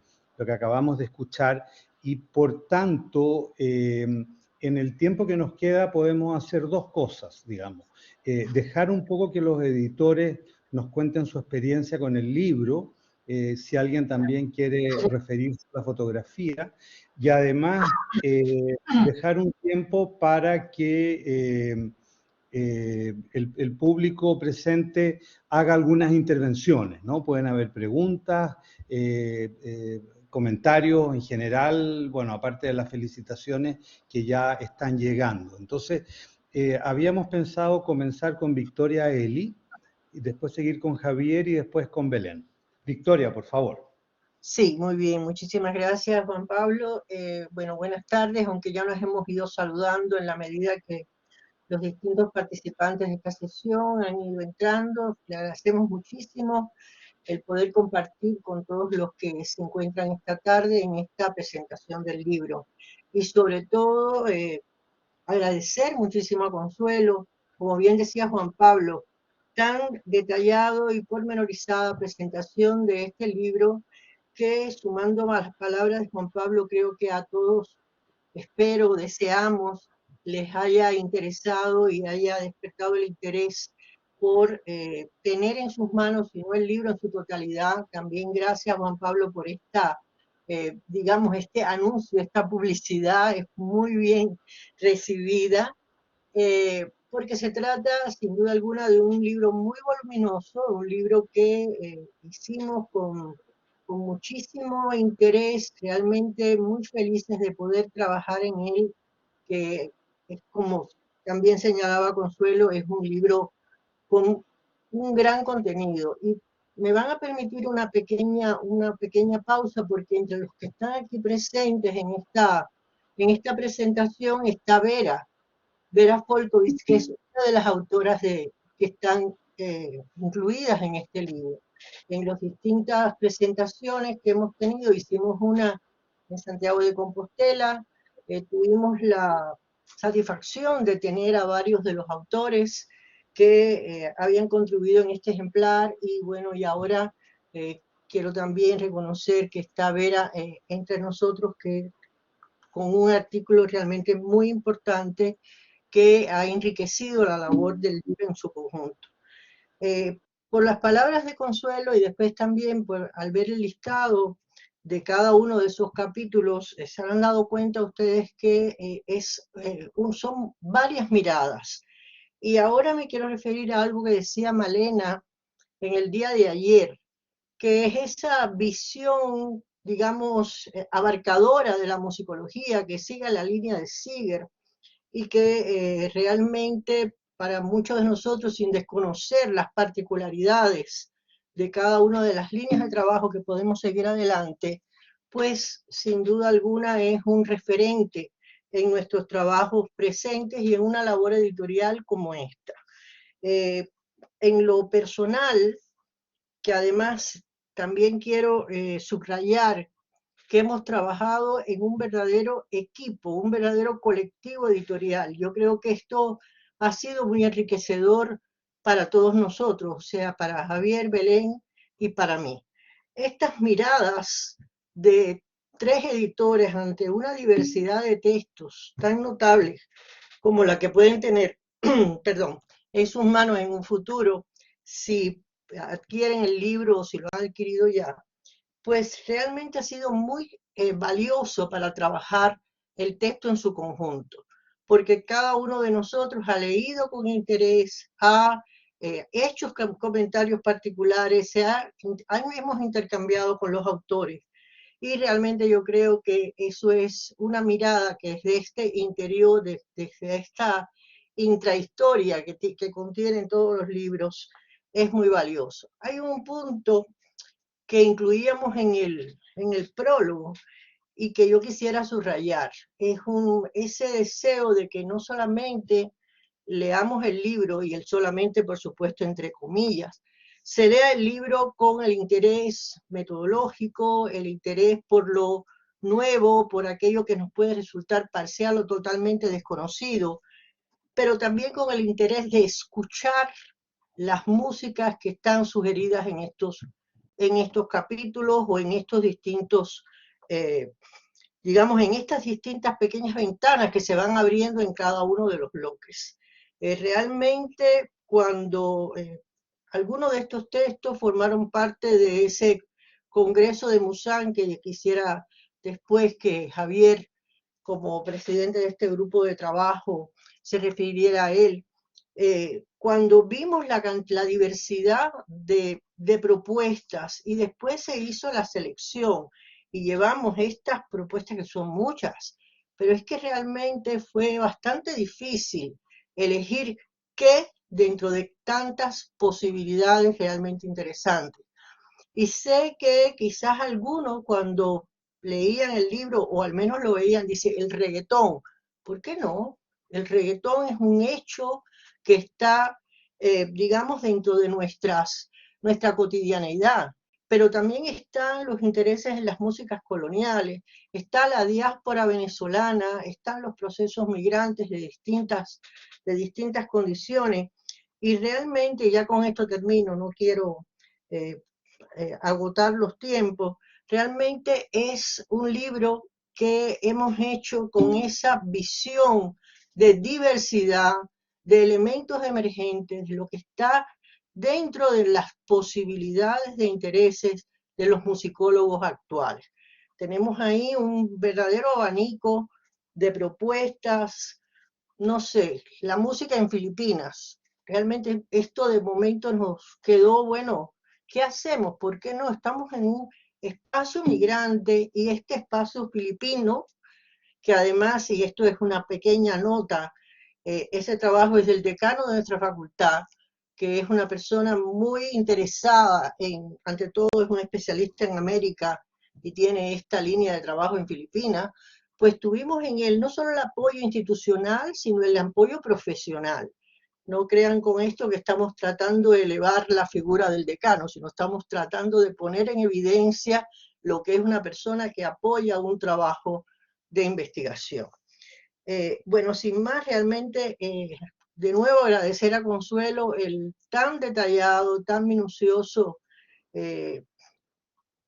escuchar, y por tanto, en el tiempo que nos queda podemos hacer dos cosas, digamos. Dejar un poco que los editores nos cuenten su experiencia con el libro, si alguien también quiere referirse a la fotografía, y además dejar un tiempo para que el público presente haga algunas intervenciones, ¿no? Pueden haber preguntas, comentarios en general, bueno, aparte de las felicitaciones que ya están llegando. Entonces, habíamos pensado comenzar con Victoria Eli, y después seguir con Javier y después con Belén. Victoria, por favor. Sí, muy bien. Muchísimas gracias, Juan Pablo. Bueno, buenas tardes, aunque ya nos hemos ido saludando en la medida que los distintos participantes de esta sesión han ido entrando. Le agradecemos muchísimo el poder compartir con todos los que se encuentran esta tarde en esta presentación del libro. Y sobre todo, agradecer muchísimo a Consuelo, como bien decía Juan Pablo, tan detallado y pormenorizada presentación de este libro, que sumando a las palabras de Juan Pablo, creo que a todos, espero, deseamos, les haya interesado y haya despertado el interés por tener en sus manos, si no el libro en su totalidad. También gracias, Juan Pablo, por esta digamos, este anuncio, esta publicidad es muy bien recibida, porque se trata, sin duda alguna, de un libro muy voluminoso, un libro que hicimos con muchísimo interés, realmente muy felices de poder trabajar en él, que es como también señalaba Consuelo, es un libro con un gran contenido. Y me van a permitir una pequeña pausa, porque entre los que están aquí presentes en esta presentación está Vera Folkowitz, que es una de las autoras que están incluidas en este libro. En las distintas presentaciones que hemos tenido, hicimos una en Santiago de Compostela, tuvimos la satisfacción de tener a varios de los autores que habían contribuido en este ejemplar, y bueno, y ahora quiero también reconocer que está Vera entre nosotros, que con un artículo realmente muy importante que ha enriquecido la labor del libro en su conjunto. Por las palabras de Consuelo y después también al ver el listado de cada uno de esos capítulos, se han dado cuenta ustedes que son varias miradas. Y ahora me quiero referir a algo que decía Malena en el día de ayer, que es esa visión, digamos, abarcadora de la musicología, que siga la línea de Seeger, y que realmente para muchos de nosotros, sin desconocer las particularidades de cada una de las líneas de trabajo que podemos seguir adelante, pues sin duda alguna es un referente en nuestros trabajos presentes y en una labor editorial como esta. En lo personal, que además también quiero subrayar que hemos trabajado en un verdadero equipo, un verdadero colectivo editorial. Yo creo que esto ha sido muy enriquecedor para todos nosotros, o sea, para Javier, Belén y para mí. Estas miradas de tres editores ante una diversidad de textos tan notables como la que pueden tener, perdón, en sus manos en un futuro, si adquieren el libro o si lo han adquirido ya, pues realmente ha sido muy valioso para trabajar el texto en su conjunto, porque cada uno de nosotros ha leído con interés, ha hecho comentarios particulares, hemos intercambiado con los autores, y realmente yo creo que eso es una mirada que es de este interior, desde esta intrahistoria que contienen todos los libros, es muy valioso. Hay un punto que incluíamos en el prólogo y que yo quisiera subrayar, es ese deseo de que no solamente leamos el libro, y el solamente por supuesto entre comillas, se lea el libro con el interés metodológico, el interés por lo nuevo, por aquello que nos puede resultar parcial o totalmente desconocido, pero también con el interés de escuchar las músicas que están sugeridas en estos capítulos o en estos distintos, digamos, en estas distintas pequeñas ventanas que se van abriendo en cada uno de los bloques. Realmente, cuando algunos de estos textos formaron parte de ese congreso de Musán, que quisiera después que Javier, como presidente de este grupo de trabajo, se refiriera a él, cuando vimos la diversidad de propuestas y después se hizo la selección y llevamos estas propuestas que son muchas, pero es que realmente fue bastante difícil elegir qué dentro de tantas posibilidades realmente interesantes. Y sé que quizás algunos cuando leían el libro, o al menos lo veían, dice el reggaetón. ¿Por qué no? El reggaetón es un hecho que está, digamos, dentro de nuestra cotidianeidad, pero también están los intereses en las músicas coloniales, está la diáspora venezolana, están los procesos migrantes de distintas condiciones, y realmente, ya con esto termino, no quiero agotar los tiempos, realmente es un libro que hemos hecho con esa visión de diversidad, de elementos emergentes, de lo que está dentro de las posibilidades de intereses de los musicólogos actuales. Tenemos ahí un verdadero abanico de propuestas, no sé, la música en Filipinas. Realmente esto de momento nos quedó, bueno, ¿qué hacemos? ¿Por qué no? Estamos en un espacio migrante y este espacio filipino, que además, y esto es una pequeña nota, ese trabajo es del decano de nuestra facultad, que es una persona muy interesada en, ante todo es un especialista en América y tiene esta línea de trabajo en Filipinas, pues tuvimos en él no solo el apoyo institucional, sino el apoyo profesional. No crean con esto que estamos tratando de elevar la figura del decano, sino estamos tratando de poner en evidencia lo que es una persona que apoya un trabajo de investigación. Bueno, sin más, realmente, de nuevo agradecer a Consuelo el tan detallado, tan minucioso,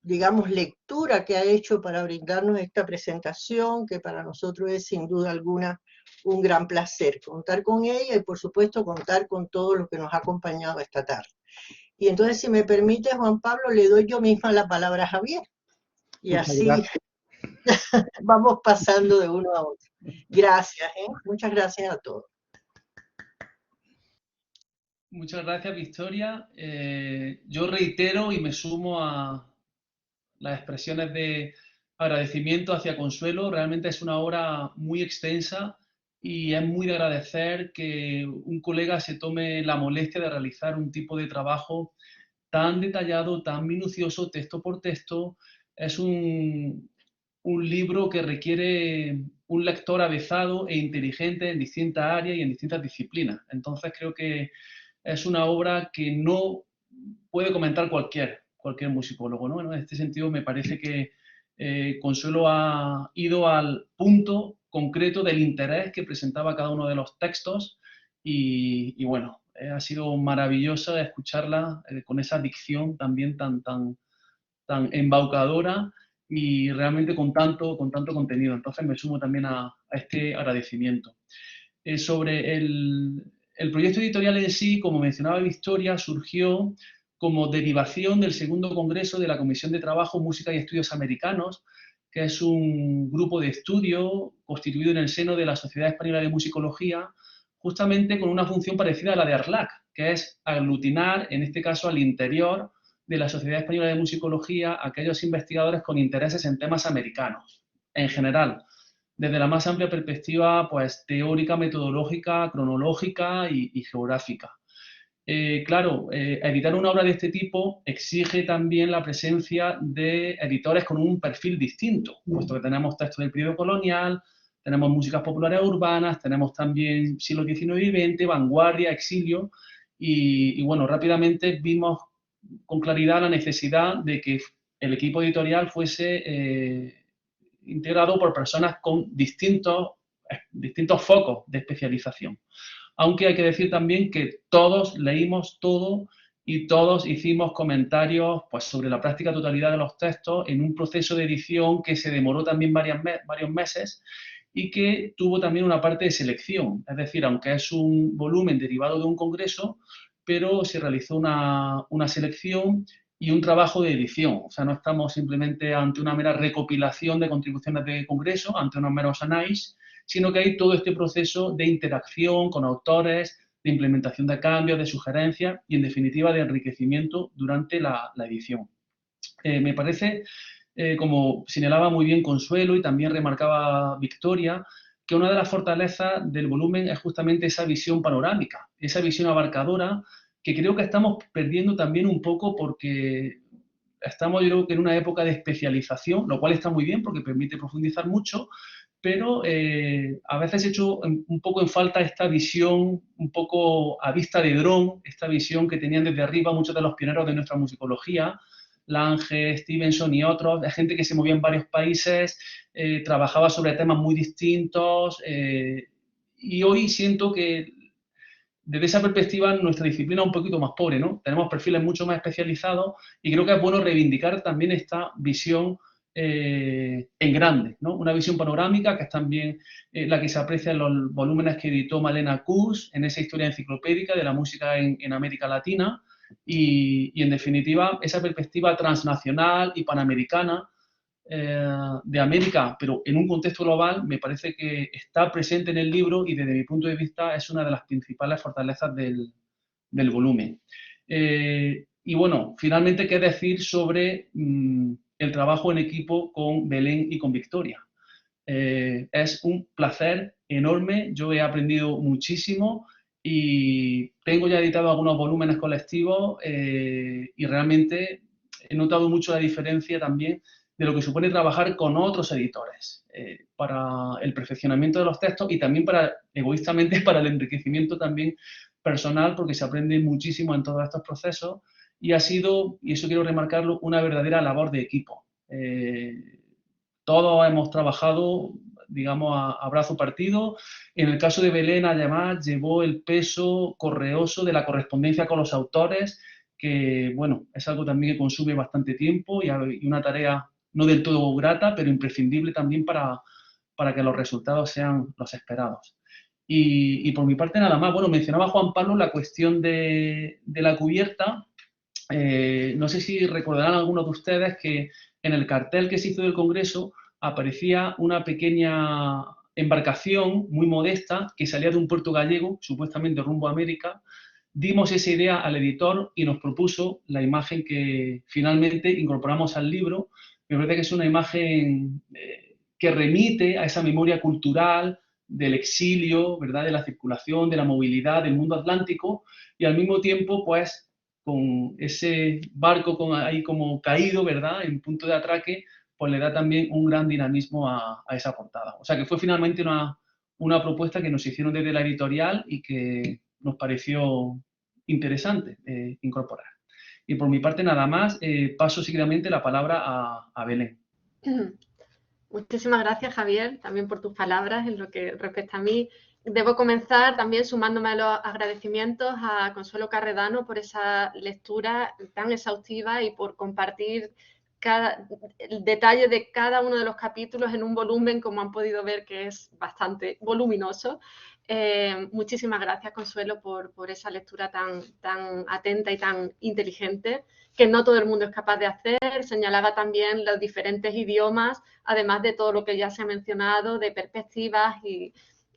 digamos, lectura que ha hecho para brindarnos esta presentación, que para nosotros es sin duda alguna un gran placer contar con ella y por supuesto contar con todo lo que nos ha acompañado esta tarde. Y entonces, si me permite, Juan Pablo, le doy yo misma la palabra a Javier. Y Muchas así gracias. vamos pasando de uno a otro. Gracias, muchas gracias a todos. Muchas gracias, Victoria. Yo reitero y me sumo a las expresiones de agradecimiento hacia Consuelo. Realmente es una obra muy extensa y es muy de agradecer que un colega se tome la molestia de realizar un tipo de trabajo tan detallado, tan minucioso, texto por texto. Es un libro que requiere un lector avezado e inteligente en distintas áreas y en distintas disciplinas. Entonces creo que es una obra que no puede comentar cualquier musicólogo, ¿no? En este sentido me parece que Consuelo ha ido al punto concreto del interés que presentaba cada uno de los textos y bueno, ha sido maravilloso escucharla con esa dicción también tan embaucadora y realmente con tanto contenido. Entonces me sumo también a este agradecimiento. Sobre el proyecto editorial en sí, como mencionaba Victoria, surgió como derivación del segundo congreso de la Comisión de Trabajo, Música y Estudios Americanos, que es un grupo de estudio constituido en el seno de la Sociedad Española de Musicología, justamente con una función parecida a la de ARLAC, que es aglutinar, en este caso al interior de la Sociedad Española de Musicología, a aquellos investigadores con intereses en temas americanos, en general, desde la más amplia perspectiva pues, teórica, metodológica, cronológica y geográfica. Claro, editar una obra de este tipo exige también la presencia de editores con un perfil distinto, puesto que tenemos textos del periodo colonial, tenemos músicas populares urbanas, tenemos también siglo XIX y XX, vanguardia, exilio, y bueno, rápidamente vimos con claridad la necesidad de que el equipo editorial fuese integrado por personas con distintos focos de especialización. Aunque hay que decir también que todos leímos todo y todos hicimos comentarios pues, sobre la práctica totalidad de los textos en un proceso de edición que se demoró también varios meses y que tuvo también una parte de selección. Es decir, aunque es un volumen derivado de un congreso, pero se realizó una selección y un trabajo de edición. O sea, no estamos simplemente ante una mera recopilación de contribuciones de congreso, ante unos meros análisis, sino que hay todo este proceso de interacción con autores, de implementación de cambios, de sugerencias y, en definitiva, de enriquecimiento durante la edición. Me parece, como señalaba muy bien Consuelo y también remarcaba Victoria, que una de las fortalezas del volumen es justamente esa visión panorámica, esa visión abarcadora, que creo que estamos perdiendo también un poco porque estamos, yo creo que en una época de especialización, lo cual está muy bien porque permite profundizar mucho, pero a veces he hecho un poco en falta esta visión un poco a vista de dron, esta visión que tenían desde arriba muchos de los pioneros de nuestra musicología, Lange, Stevenson y otros, de gente que se movía en varios países, trabajaba sobre temas muy distintos, y hoy siento que desde esa perspectiva nuestra disciplina es un poquito más pobre, ¿no? Tenemos perfiles mucho más especializados y creo que es bueno reivindicar también esta visión en grande, ¿no? Una visión panorámica que es también la que se aprecia en los volúmenes que editó Malena Kuss en esa historia enciclopédica de la música en América Latina y en definitiva esa perspectiva transnacional y panamericana de América, pero en un contexto global, me parece que está presente en el libro y desde mi punto de vista es una de las principales fortalezas del volumen. Y bueno, finalmente, ¿qué decir sobre el trabajo en equipo con Belén y con Victoria? Es un placer enorme, yo he aprendido muchísimo y tengo ya editado algunos volúmenes colectivos y realmente he notado mucho la diferencia también de lo que supone trabajar con otros editores para el perfeccionamiento de los textos y también egoístamente, para el enriquecimiento también personal, porque se aprende muchísimo en todos estos procesos y ha sido, y eso quiero remarcarlo, una verdadera labor de equipo. Todos hemos trabajado, digamos, a brazo partido. En el caso de Belén, además, llevó el peso correoso de la correspondencia con los autores, que, bueno, es algo también que consume bastante tiempo y una tarea no del todo grata, pero imprescindible también para que los resultados sean los esperados. Y por mi parte, nada más. Bueno, mencionaba Juan Pablo la cuestión de la cubierta. No sé si recordarán algunos de ustedes que en el cartel que se hizo del Congreso aparecía una pequeña embarcación muy modesta que salía de un puerto gallego, supuestamente rumbo a América. Dimos esa idea al editor y nos propuso la imagen que finalmente incorporamos al libro. Me parece que es una imagen que remite a esa memoria cultural del exilio, ¿verdad?, de la circulación, de la movilidad del mundo atlántico y al mismo tiempo, pues, con ese barco ahí como caído, ¿verdad?, en punto de atraque, pues le da también un gran dinamismo a esa portada. O sea que fue finalmente una propuesta que nos hicieron desde la editorial y que nos pareció interesante incorporar. Y por mi parte nada más, paso seguidamente la palabra a Belén. Muchísimas gracias, Javier, también por tus palabras en lo que respecta a mí. Debo comenzar también sumándome a los agradecimientos a Consuelo Carredano por esa lectura tan exhaustiva y por compartir el detalle de cada uno de los capítulos en un volumen, como han podido ver, que es bastante voluminoso. Muchísimas gracias, Consuelo, por esa lectura tan atenta y tan inteligente, que no todo el mundo es capaz de hacer. Señalaba también los diferentes idiomas, además de todo lo que ya se ha mencionado, de perspectivas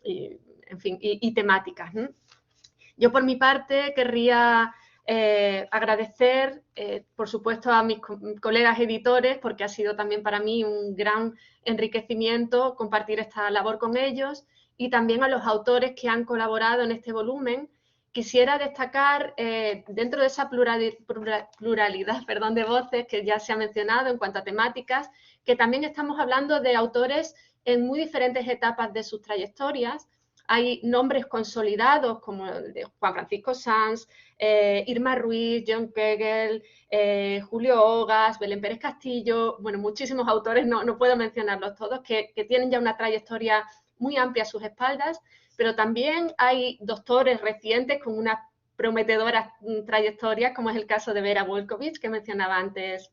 en fin, y temáticas, ¿no? Yo, por mi parte, querría agradecer, por supuesto, a mis colegas editores, porque ha sido también para mí un gran enriquecimiento compartir esta labor con ellos, y también a los autores que han colaborado en este volumen. Quisiera destacar, dentro de esa pluralidad de voces que ya se ha mencionado en cuanto a temáticas, que también estamos hablando de autores en muy diferentes etapas de sus trayectorias. Hay nombres consolidados como el de Juan Francisco Sanz, Irma Ruiz, John Kegel, Julio Ogas, Belén Pérez Castillo, bueno, muchísimos autores, no puedo mencionarlos todos, que tienen ya una trayectoria muy amplia a sus espaldas, pero también hay doctores recientes con una prometedora trayectoria, como es el caso de Vera Wolkowicz, que mencionaba antes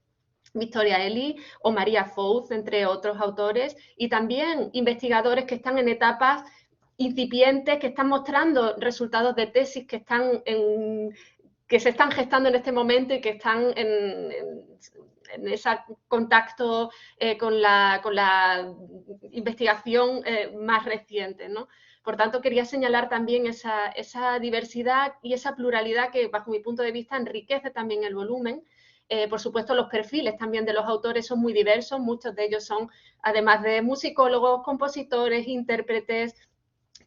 Victoria Eli, o María Fouz, entre otros autores, y también investigadores que están en etapas incipientes, que están mostrando resultados de tesis que se están gestando en este momento y que están en ese contacto con la investigación más reciente, ¿no? Por tanto, quería señalar también esa diversidad y esa pluralidad que, bajo mi punto de vista, enriquece también el volumen. Por supuesto, los perfiles también de los autores son muy diversos, muchos de ellos son, además de musicólogos, compositores, intérpretes,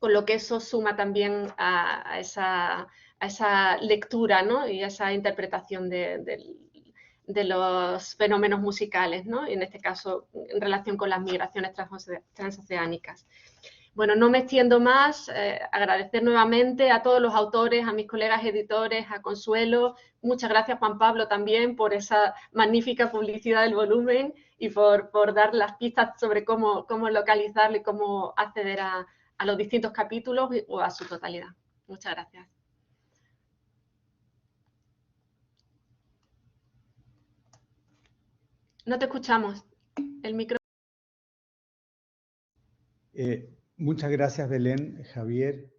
con lo que eso suma también a esa lectura, ¿no?, y a esa interpretación de los fenómenos musicales, ¿no?, y en este caso en relación con las migraciones transoceánicas. Bueno, no me extiendo más, agradecer nuevamente a todos los autores, a mis colegas editores, a Consuelo. Muchas gracias, Juan Pablo, también por esa magnífica publicidad del volumen y por dar las pistas sobre cómo localizarlo y cómo acceder a los distintos capítulos o a su totalidad. Muchas gracias. No te escuchamos. El micro. Muchas gracias, Belén, Javier.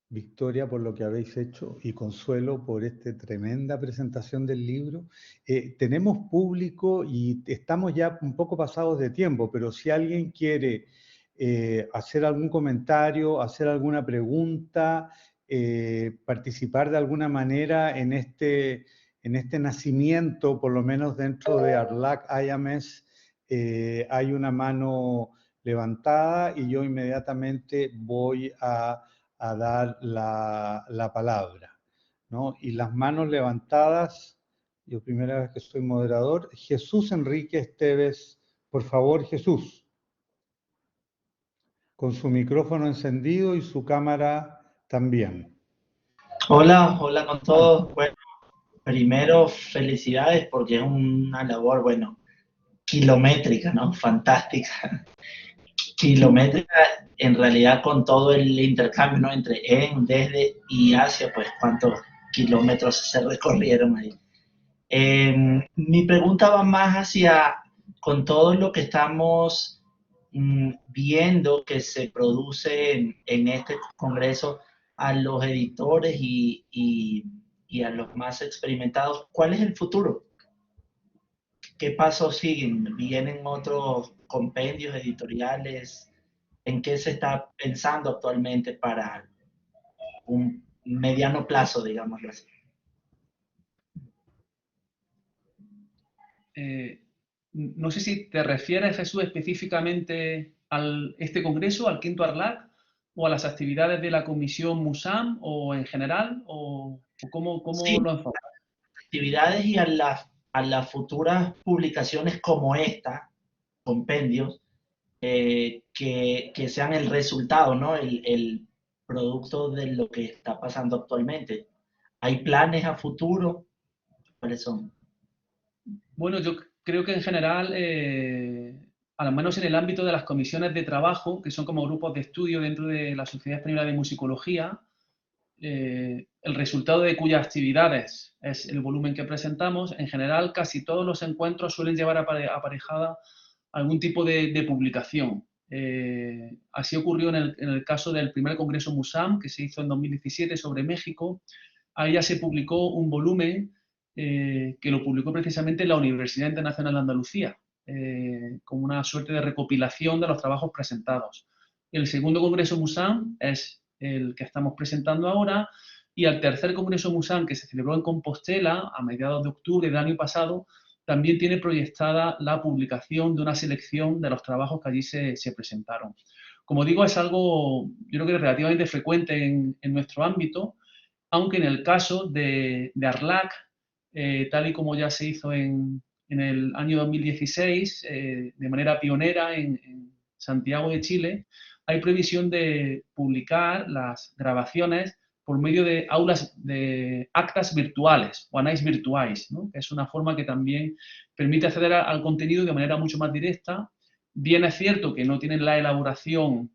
Victoria, por lo que habéis hecho y Consuelo por esta tremenda presentación del libro. Tenemos público y estamos ya un poco pasados de tiempo, pero si alguien quiere hacer algún comentario, hacer alguna pregunta, participar de alguna manera en este nacimiento, por lo menos dentro de Arlac IAMES, hay una mano levantada y yo inmediatamente voy a dar la palabra, ¿no? Y las manos levantadas, yo primera vez que soy moderador, Jesús Enrique Esteves, por favor, Jesús, con su micrófono encendido y su cámara también. Hola, hola con todos. Bueno, primero felicidades porque es una labor, bueno, kilométrica, ¿no? Fantástica. Kilométrica, en realidad con todo el intercambio, ¿no? Entre desde y hacia, pues cuántos kilómetros se recorrieron ahí. Mi pregunta va más hacia, con todo lo que estamos viendo que se produce en este congreso, a los editores y a los más experimentados, ¿cuál es el futuro? ¿Qué pasos siguen? ¿Vienen otros compendios editoriales? ¿En qué se está pensando actualmente para un mediano plazo, digámoslo así? No sé si te refieres, Jesús, específicamente a este congreso, al quinto Arlac, o a las actividades de la comisión MUSAM, o en general, o cómo Sí, lo enfocas. actividades y a las futuras publicaciones como esta, compendios, que sean el resultado, ¿no? El producto de lo que está pasando actualmente. ¿Hay planes a futuro? ¿Cuáles son? Bueno, yo creo que en general, al menos en el ámbito de las comisiones de trabajo, que son como grupos de estudio dentro de la Sociedad Española de Musicología, el resultado de cuyas actividades es el volumen que presentamos, en general casi todos los encuentros suelen llevar aparejada algún tipo de publicación. Así ocurrió en el caso del primer Congreso MUSAM, que se hizo en 2017 sobre México. Ahí ya se publicó un volumen que lo publicó precisamente la Universidad Internacional de Andalucía, como una suerte de recopilación de los trabajos presentados. El segundo Congreso MUSAM es el que estamos presentando ahora, y al tercer Congreso MUSAM, que se celebró en Compostela a mediados de octubre del año pasado, también tiene proyectada la publicación de una selección de los trabajos que allí se presentaron. Como digo, es algo, yo creo que relativamente frecuente en nuestro ámbito, aunque en el caso de Arlac, tal y como ya se hizo en el año 2016, de manera pionera en Santiago de Chile, hay previsión de publicar las grabaciones por medio de aulas de actas virtuales o anais virtuais, ¿no? Que es una forma que también permite acceder al contenido de manera mucho más directa. Bien es cierto que no tienen la elaboración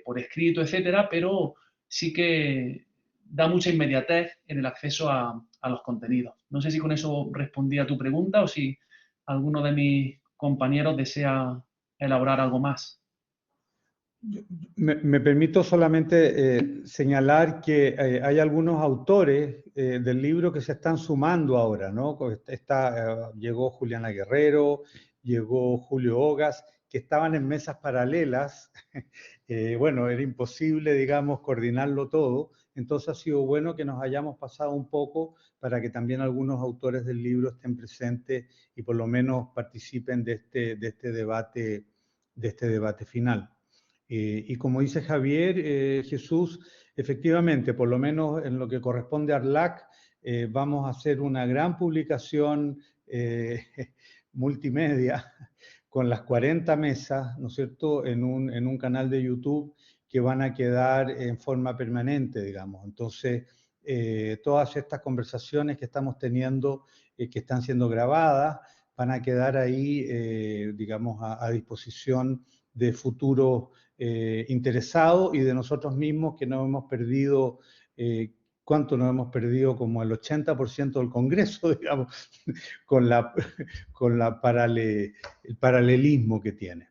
por escrito, etcétera, pero sí que da mucha inmediatez en el acceso a los contenidos. No sé si con eso respondí a tu pregunta o si alguno de mis compañeros desea elaborar algo más. Me permito solamente señalar que hay algunos autores del libro que se están sumando ahora, ¿no? Llegó Juliana Guerrero, llegó Julio Ogas, que estaban en mesas paralelas. Bueno, era imposible, digamos, coordinarlo todo. Entonces ha sido bueno que nos hayamos pasado un poco para que también algunos autores del libro estén presentes y por lo menos participen de este debate final. Y como dice Javier, Jesús, efectivamente, por lo menos en lo que corresponde a Arlac, vamos a hacer una gran publicación multimedia con las 40 mesas, ¿no es cierto?, en un canal de YouTube que van a quedar en forma permanente, digamos. Entonces, todas estas conversaciones que estamos teniendo, que están siendo grabadas, van a quedar ahí, digamos, a disposición de futuros interesados y de nosotros mismos que no hemos perdido, ¿cuánto nos hemos perdido? Como el 80% del Congreso, digamos, con el paralelismo que tiene.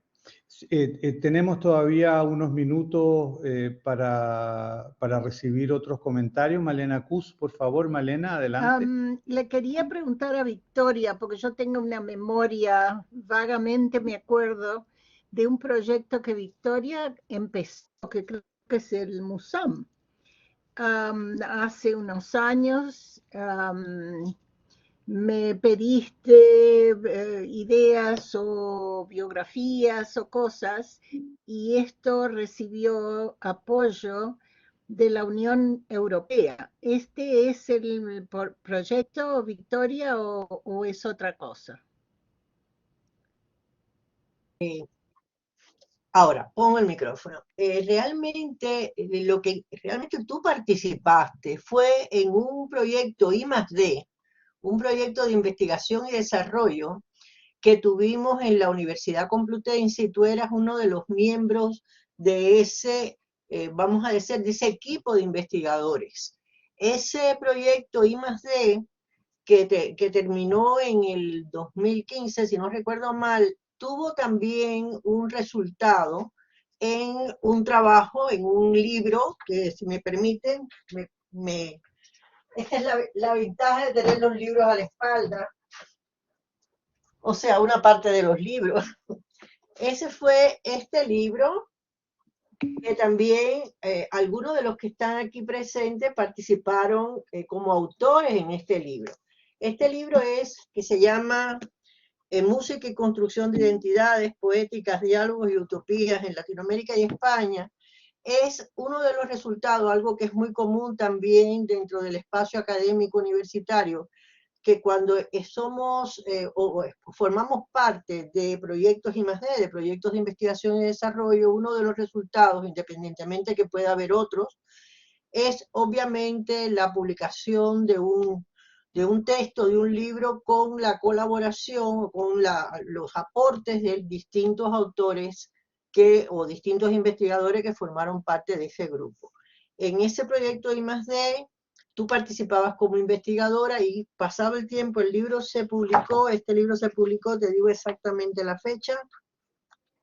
Tenemos todavía unos minutos para recibir otros comentarios. Malena Cus, por favor, Malena, adelante. Le quería preguntar a Victoria, porque yo tengo una memoria, vagamente me acuerdo, de un proyecto que Victoria empezó, que creo que es el MUSAM. Hace unos años me pediste ideas o biografías o cosas, y esto recibió apoyo de la Unión Europea. ¿Este es el proyecto, Victoria, o es otra cosa? Ahora, pongo el micrófono. Realmente, lo que realmente tú participaste fue en un proyecto I+D, un proyecto de investigación y desarrollo que tuvimos en la Universidad Complutense, y tú eras uno de los miembros de ese, vamos a decir, de ese equipo de investigadores. Ese proyecto I+D, que terminó en el 2015, si no recuerdo mal, tuvo también un resultado en un trabajo, en un libro, que si me permiten, esta es la ventaja de tener los libros a la espalda, o sea, una parte de los libros. Ese fue este libro, que también algunos de los que están aquí presentes participaron como autores en este libro. Este libro que se llama Música y construcción de identidades, poéticas, diálogos y utopías en Latinoamérica y España. Es uno de los resultados, algo que es muy común también dentro del espacio académico universitario, que cuando somos o formamos parte de proyectos I+D, de proyectos de investigación y desarrollo, uno de los resultados, independientemente que pueda haber otros, es obviamente la publicación de un texto, de un libro, con la colaboración, con los aportes de distintos autores o distintos investigadores que formaron parte de ese grupo. En ese proyecto I+D, tú participabas como investigadora, y pasado el tiempo el libro se publicó, este libro se publicó, te digo exactamente la fecha,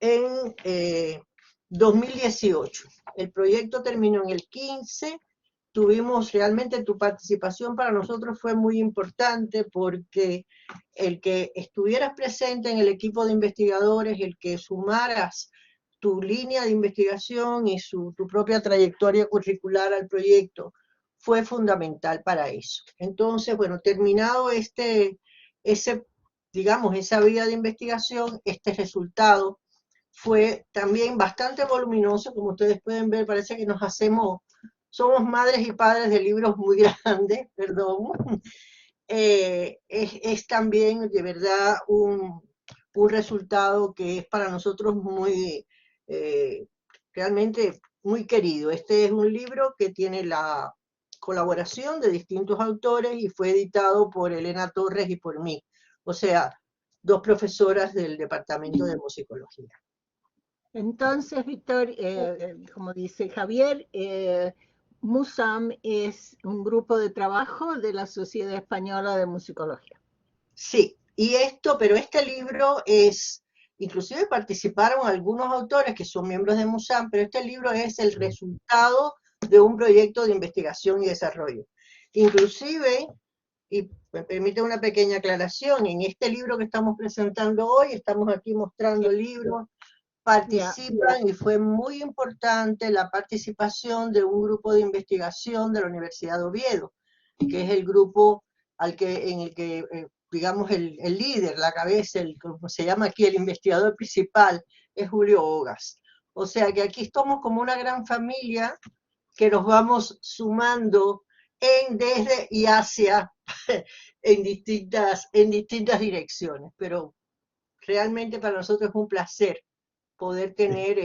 en 2018. El proyecto terminó en el 15. Tuvimos realmente, tu participación para nosotros fue muy importante, porque el que estuvieras presente en el equipo de investigadores, el que sumaras tu línea de investigación y tu propia trayectoria curricular al proyecto, fue fundamental para eso. Entonces, bueno, terminado digamos, esa vía de investigación, este resultado fue también bastante voluminoso. Como ustedes pueden ver, parece que somos madres y padres de libros muy grandes, perdón. Es también de verdad un resultado que es para nosotros realmente muy querido. Este es un libro que tiene la colaboración de distintos autores y fue editado por Elena Torres y por mí, o sea, dos profesoras del Departamento de Musicología. Entonces, Víctor, como dice Javier, MUSAM es un grupo de trabajo de la Sociedad Española de Musicología. Sí, pero este libro inclusive participaron algunos autores que son miembros de MUSAM, pero este libro es el resultado de un proyecto de investigación y desarrollo. Inclusive, y me permite una pequeña aclaración, en este libro que estamos presentando hoy, estamos aquí mostrando libros, participan, y fue muy importante la participación de un grupo de investigación de la Universidad de Oviedo, que es el grupo en el que digamos, el líder, la cabeza, como se llama aquí, el investigador principal, es Julio Ogas. O sea que aquí estamos como una gran familia que nos vamos sumando desde y hacia en distintas direcciones. Pero realmente para nosotros es un placer poder tener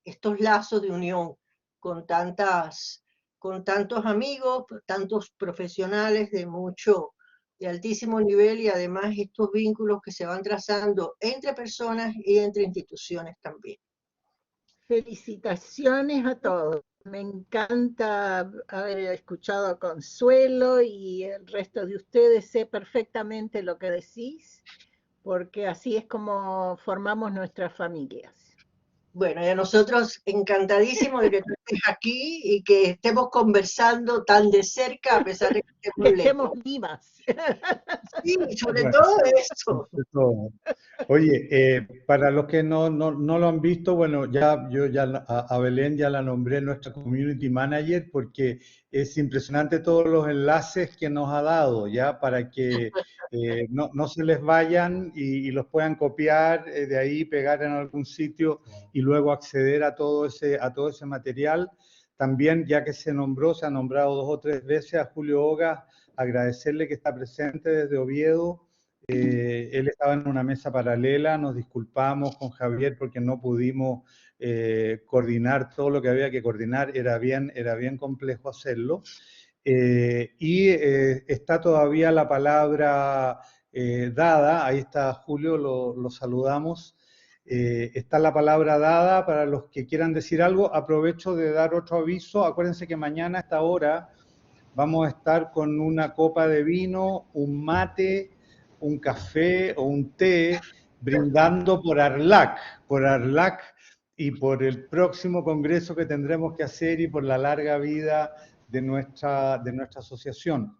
estos lazos de unión con tantos amigos, tantos profesionales de altísimo nivel, y además estos vínculos que se van trazando entre personas y entre instituciones también. Felicitaciones a todos. Me encanta haber escuchado a Consuelo y el resto de ustedes. Sé perfectamente lo que decís, porque así es como formamos nuestras familias. Bueno, y a nosotros encantadísimos de que tú estés aquí y que estemos conversando tan de cerca a pesar de que estemos Que estemos lejos. vivas. Sí, sobre Bueno, todo eso. sobre todo. Oye, para los que no lo han visto, bueno, yo ya a Belén ya la nombré nuestra community manager porque es impresionante todos los enlaces que nos ha dado, ya, para que no se les vayan y los puedan copiar de ahí, pegar en algún sitio y luego acceder a todo ese material. También, ya que se ha nombrado 2 o 3 veces a Julio Ogas, agradecerle que está presente desde Oviedo. Él estaba en una mesa paralela, nos disculpamos con Javier porque no pudimos coordinar todo lo que había que coordinar, era bien complejo hacerlo. Está todavía la palabra dada, ahí está Julio, lo saludamos. Está la palabra dada para los que quieran decir algo. Aprovecho de dar otro aviso, acuérdense que mañana a esta hora vamos a estar con una copa de vino, un mate, un café o un té, brindando por ARLAC y por el próximo congreso que tendremos que hacer y por la larga vida de nuestra asociación,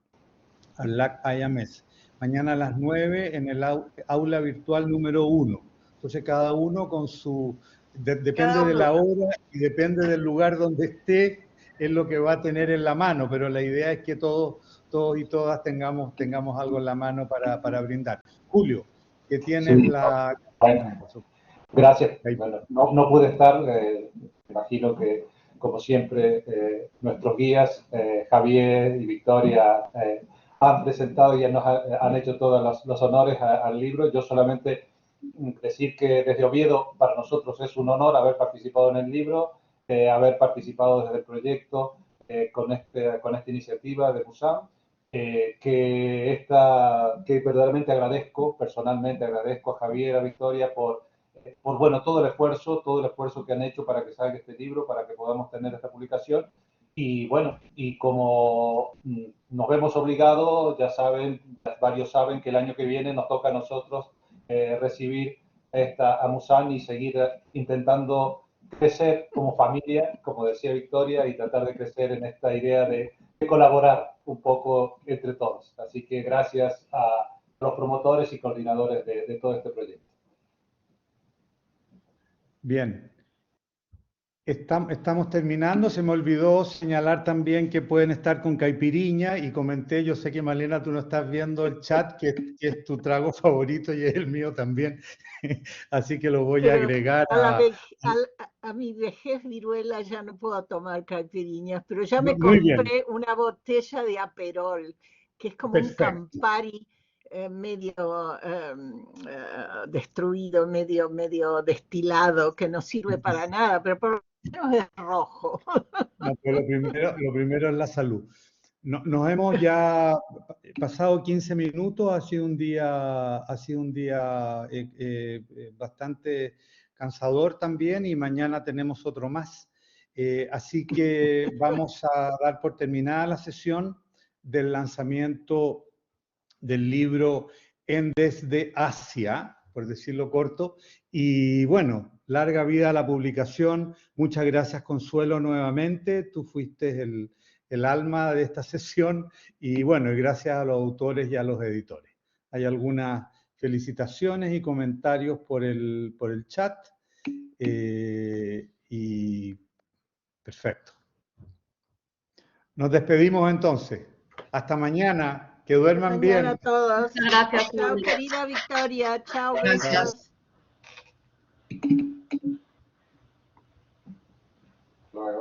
ARLAC IAMES. Mañana a las 9 en el aula virtual número 1. Entonces cada uno con su... depende de la hora y depende del lugar donde esté, es lo que va a tener en la mano, pero la idea es que todos y todas tengamos algo en la mano para brindar. Julio, que tienes sí, la... Gracias. Bueno, no pude estar, imagino que, como siempre, nuestros guías, Javier y Victoria, han presentado y nos han hecho todos los honores al libro. Yo solamente decir que desde Oviedo para nosotros es un honor haber participado en el libro, haber participado desde el proyecto con esta iniciativa de Musam, que verdaderamente personalmente agradezco a Javier, a Victoria por bueno, todo el esfuerzo que han hecho para que salga este libro, para que podamos tener esta publicación. Y bueno, y como nos vemos obligados, ya saben, varios saben que el año que viene nos toca a nosotros recibir a Musam y seguir intentando crecer como familia, como decía Victoria, y tratar de crecer en esta idea de colaborar un poco entre todos. Así que gracias a los promotores y coordinadores de todo este proyecto. Bien. Estamos terminando. Se me olvidó señalar también que pueden estar con caipiriña y comenté, yo sé que Malena tú no estás viendo el chat, que es tu trago favorito y es el mío también, así que lo voy a agregar a mi vejez viruela ya no puedo tomar caipiriñas, pero ya me Muy compré bien. una botella de Aperol, que es como Perfecto. un Campari medio destruido, medio destilado, que no sirve para nada, pero por lo menos es rojo. No, pero lo primero es la salud. Nos hemos ya pasado 15 minutos, ha sido un día bastante cansador también y mañana tenemos otro más. Así que vamos a dar por terminada la sesión del lanzamiento del libro En Desde Asia, por decirlo corto, y bueno, larga vida a la publicación. Muchas gracias, Consuelo, nuevamente. Tú fuiste el alma de esta sesión y bueno, y gracias a los autores y a los editores. Hay algunas felicitaciones y comentarios por el chat y perfecto. Nos despedimos entonces. Hasta mañana. Que duerman bien. Hasta mañana a todos. Muchas gracias. Chao, querida Victoria. Chao, Gracias. besos.